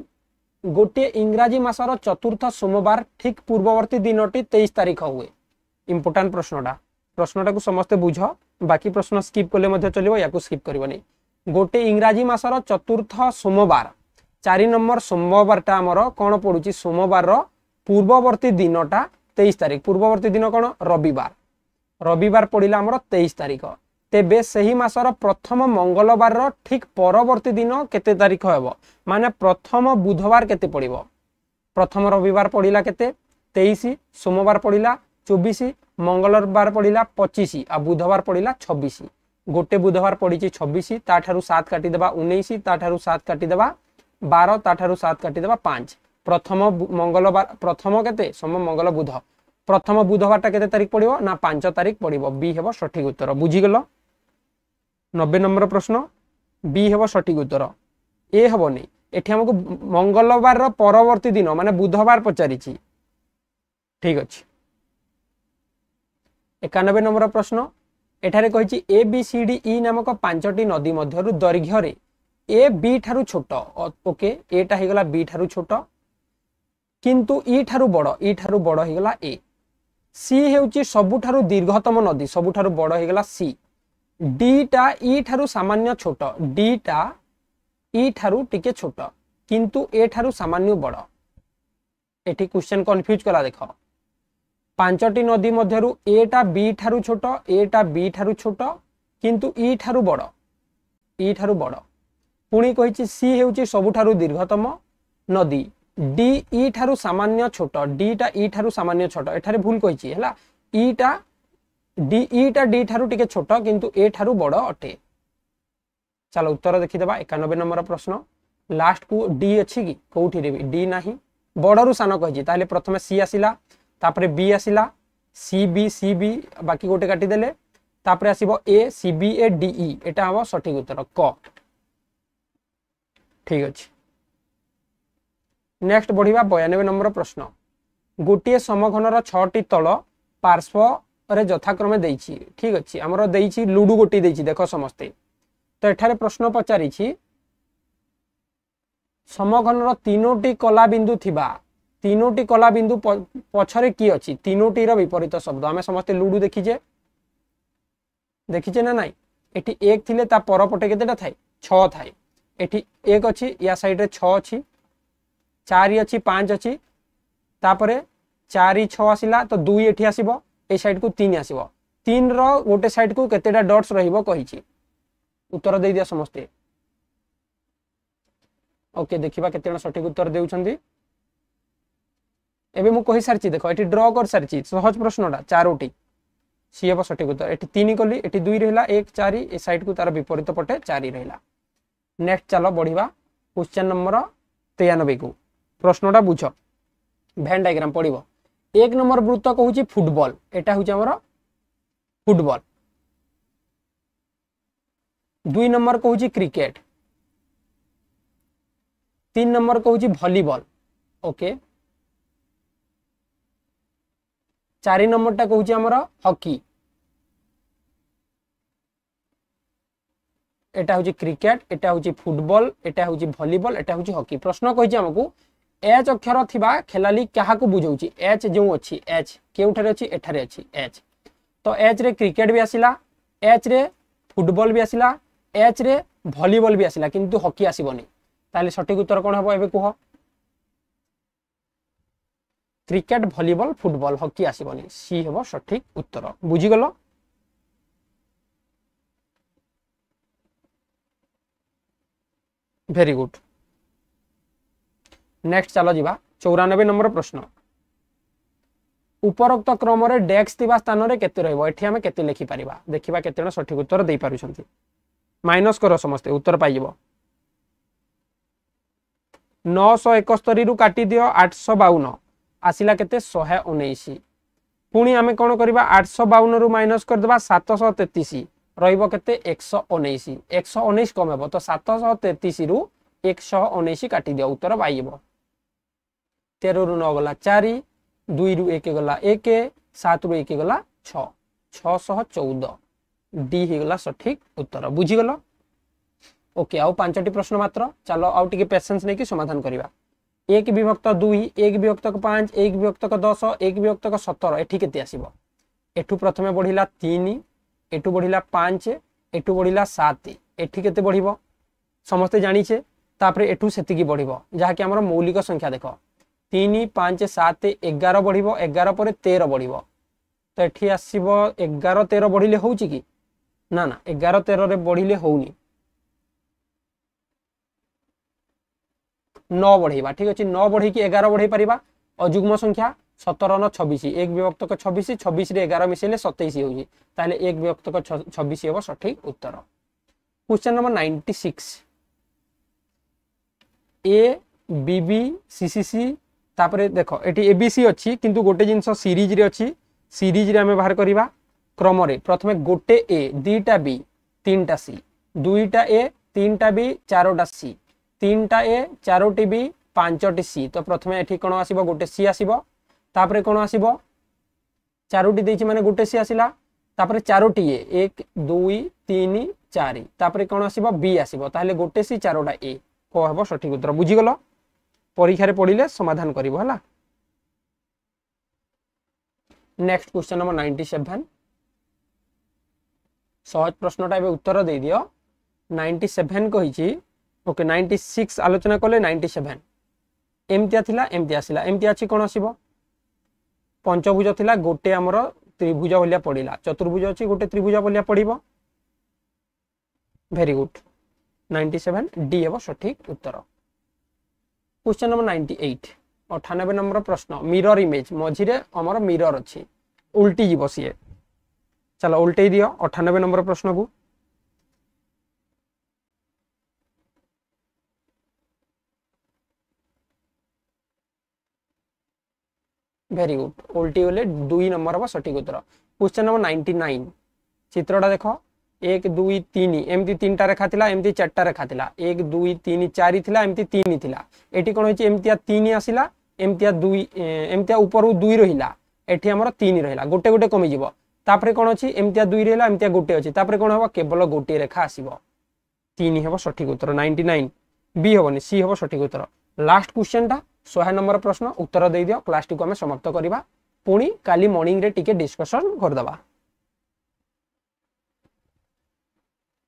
गोटे इंग्राजी मासर चतुर्थ सोमवार ठीक पूर्ववर्ती दिनटी 23 तारीख हुए इंपोर्टेंट प्रश्नटा को समस्ते बुझ बाकी प्रश्न स्किप कले मध्य चलिबो याकू स्किप करबनी गोटे इंग्राजी मासर चतुर्थ सोमवार 4 नंबर सोमवारटा हमर कोन पडुची सोमवार रो पूर्ववर्ती दिनटा 23 तारीख पूर्ववर्ती दिन कोन रविवार पडिला हमर 23 तारीख तेबे सही मासर प्रथम मंगलवार रो ठीक परवर्ती दिन केते तारीख हेबो माने प्रथम बुधवार केते पडिबो प्रथम रविवार पडिला केते 23 सोमवार पडिला 24 मंगलवार पडिला 25 आ बुधवार पडिला 26 गोटे बुधवार पडिची 26 ता ठारू 7 काटी देबा 19 ता ठारू 7 काटी देबा 12 ता ठारू 7 काटी देबा 5 प्रथम मंगलवार प्रथम केते सोम मंगल बुध प्रथम बुधवारटा केते तारीख पडिबो ना 5 तारीख पडिबो बी हेबो सठिक उत्तर बुझी गेलो 90 नंबर प्रश्न बी हेबो सठिक उत्तर ए हेबो नै एठी हमको मंगलवार रो परवर्ती दिन माने बुधवार पचारिछि ठीक अछि 91 नंबर प्रश्न एठारे कहिछि A B C D E नामक पांचटी नदी मध्यरु दैर्घ्य रे ए बी ठारू छोट ओके ए टा हेगला बी ठारू छोट किंतु ई ठारू बड़ हेगला ए सी हेउची सबुठारू दीर्घतम नदी सबुठारू बड़ हेगला सी डी टा ई ठारू सामान्य छोट डी टा ई ठारू टिके छोट किंतु ए ठारू सामान्य बड़ एठी क्वेश्चन कंफ्यूज कला देखो पांचटी नदी मध्यरु ए टा बी ठारू छोट ए टा बी ठारू छोट किंतु ई ठारू बड़ पुणी कहिछि सी हेउची सबुठारू दीर्घतम नदी डी ई ठारू सामान्य छोट डी टा ई ठारू सामान्य छोट एठारे भूल कहिछि हला ई टा डी ठारू टिके छोट किंतु ए ठारू बड़ अटे चलो उत्तर देखि देबा 91 नंबर प्रश्न लास्ट को डी अछि कि कोठी रे डी नाही बड़रू सान कहिछि ताले प्रथमे सी आसिला तापरे बी आसिला सी बी बाकी गोटे काटी देले तापर आसीबो ए C B A D E एटा हम सठिक उत्तर क। ठीक अछि। नेक्स्ट बढ़िबा 92 नंबर प्रश्न गोटे समघनर 6टी तल पार्श्व रे यथाक्रमे देइछि। ठीक अछि हमरो देइछि लुडु गोटी देइछि देखो समस्ते। तो एठारे प्रश्न पचारि छी समघनर तीनोटी कला बिंदु थिबा तीनोटी कला बिंदु पछरे की अछि तीनोटी रो विपरीत शब्द आमे समस्ते लुडु देखिचे ना नाइ एठी एक थिले ता परपटे केतेटा थाए 6 थाए एठी एक अछि या साइड रे 6 अछि 4 अछि 5 अछि तापरे 4 6 आसिला तो 2 एठी आसीबो ए साइड को 3 आसीबो 3 रो गोटे साइड को केतेटा डॉट्स रहिबो कहिछि उत्तर दे दिया समस्ते। ओके देखिबा केते जण सठिक उत्तर देउछंदी। एबे मु कहि सारछि देखो एठी ड्रॉ कर सारछि सहज प्रश्नटा चारोटी सी हेबो सठिक उत्तर एठी 3 कली एठी 2 रहला 1 4 ए साइड को तार विपरीत पटे 4 रहला। नेक्स्ट चलो बढ़िबा क्वेश्चन नंबर 93 को प्रश्नटा बुझ भेन डायग्राम पडिबो। 1 नंबर वृत्त कहूची फुटबॉल एटा होची हमर फुटबॉल 2 नंबर कहूची क्रिकेट 3 नंबर कहूची वॉलीबॉल ओके 4 नंबर टा कहूची हमर हॉकी एटा होची क्रिकेट एटा होची फुटबॉल एटा होची वॉलीबॉल एटा होची हॉकी। प्रश्न कहिची हमकु एच अक्षर थिबा खेलाली कहा को बुझौची एच जो अछि एच केउठारे अछि एठारे अछि एच तो एच रे क्रिकेट भी आसिला एच रे फुटबॉल भी आसिला एच रे वॉलीबॉल भी आसिला किंतु हॉकी आसीबनी ताले सठिक उत्तर कोन हबो एबे कुह क्रिकेट वॉलीबॉल फुटबॉल हॉकी आसीबनी सी हबो सठिक उत्तर बुझी गलो। Very good. नेक्स्ट चलो जीवा 94 नंबर प्रश्न उपरोक्त क्रम रे डेक्स थिबा स्थान रे केते रहइबो एठी हमें केते लिखि परिबा देखिबा केते जण सठिक उत्तर देई पारुछंती माइनस करो समस्त उत्तर पाइ जीवो 971 रु काटी दियो 852 आसिला केते 119 पुणी आमे कोन करबा 852 रु माइनस कर देबा 733 रहइबो केते 119 119 कम हेबो तो 733 रु 119 काटी दियो उत्तर पाइ जीवो 13 रु 9 गला 4 2 रु 1 गला 1 7 रु 1 गला 6 614 डी ही गला सठिक उत्तर बुझी गलो। ओके आउ 5टी प्रश्न मात्र चलो आउ टिके पेशेंस नै कि समाधान करिवा 1 विभक्त 2 1 विभक्त 5 1 विभक्त 10 1 विभक्त 17 एठी केते आसीबो एठू प्रथमे बढ़िला 3 एठू बढ़िला 5 एठू बढ़िला 7 एठी केते बढ़िबो समस्त जानि छे तापरे एठू सेति की बढ़िबो जहा कि हमर मौलिक संख्या देखो 3 5 7 11 बढ़िबो 11 परे 13 बढ़िबो तो एठी आसीबो 11 13 बढ़िले होउची की ना ना 11 13 रे बढ़िले होउनी 9 बढ़ेबा ठीक अछि 9 बढ़ी की 11 बढ़े परिबा अजुग्म संख्या 17 न 26 1 विभक्त 26 26 रे 11 मिसेले 27 होउची ताले 1 विभक्त 26 हेबो सठिक उत्तर। Question number 96 A B B C C C तापरे देखो एटी ए बी सी अछि किंतु गोटे जिंस सीरीज रे अछि सीरीज रे हमें बाहर करिबा क्रम रे प्रथमे गोटे ए दुईटा बी तीनटा सी दुईटा ए तीनटा बी चारोटा सी तीनटा ए चारोटी बी पांचटी सी तो प्रथमे एठी कोन आसीबो गोटे सी आसीबो तापरे कोन आसीबो चारोटी देछि माने गोटे सी आसिला तापरे चारोटी ए 1 2 3 4 तापरे कोन आसीबो बी आसीबो ताले गोटे सी चारोटा ए को हबो सठिक उत्तर बुझी गलो परीक्षा रे पढिले समाधान करिवो हला। नेक्स्ट क्वेश्चन नंबर 97 सहज प्रश्नटा एबे उत्तर दे दियो 97 कहिछि ओके 96 आलोचना कले 97 एमतिया थिला एमतिया आसिला एमतिया अछि कोन आसीबो पंचभुज थिला गोटे हमर त्रिभुज बोलिया पडिला चतुर्भुज अछि गोटे त्रिभुज बोलिया पडिबो वेरी गुड 97 डी हेबो सठिक उत्तर। क्वेश्चन नंबर 98 98 नंबर प्रश्न मिरर इमेज मझिरे हमर मिरर अछि उल्टी जीवो सिए चलो उल्टे दियो 98 नंबर प्रश्न को वेरी गुड उल्टी होले 2 नंबर हबो सठिक उत्तर। क्वेश्चन नंबर 99 चित्रटा देख 1 2 3 एमती 3टा रेखा थिला एमती 4टा रेखा थिला 1 2 3 4 थिला एमती 3 थिला एठी कोन होची एमतिया 3 आसिला एमतिया 2 एमतिया ऊपर 2 रहिला एठी हमर 3 रहिला गोटे गोटे कमी जीवो तापरे कोन अछि एमतिया 2 रहिला एमतिया गोटे अछि तापरे कोन हबो केवल गोटे रेखा आसीबो 3 हेबो सठिक उत्तर 99 बी हेबोनी सी हेबो सठिक उत्तर लास्ट क्वेश्चन टा 100 नंबर प्रश्न उत्तर दे दियो क्लास टी को हमें समाप्त करबा पुणी काली मॉर्निंग रे टिके डिस्कशन कर दबा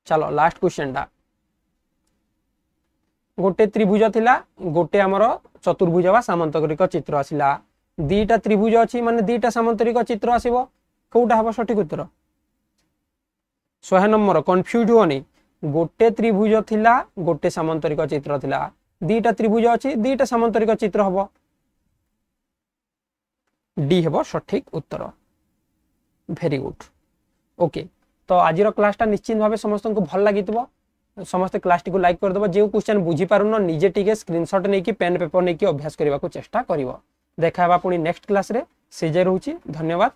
चलो लास्ट क्वेश्चन टा गोटे त्रिभुज थिला गोटे हमर चतुर्भुज बा सामांतरिक चित्र आसिला दीटा त्रिभुज अछि माने दीटा सामांतरिक चित्र आसीबो कोउटा हबो सठिक उत्तर 100 नंबर कंफ्यूज होनी गोटे त्रिभुज थिला गोटे सामांतरिक चित्र थिला दीटा त्रिभुज अछि दीटा सामांतरिक चित्र हबो डी हेबो सठिक उत्तर वेरी गुड ओके तो आज क्लास टा निश्चित भाव समस्त को भल लगी समस्त क्लास टी को लाइक कर दबो जे क्वेश्चन बुझी पारुन निजे टिके स्क्रीनशॉट नै कि पेन पेपर नै कि अभ्यास करबा को चेष्टा करिवो देखा बा पुनी नेक्स्ट क्लास रे से जे रहउची धन्यवाद।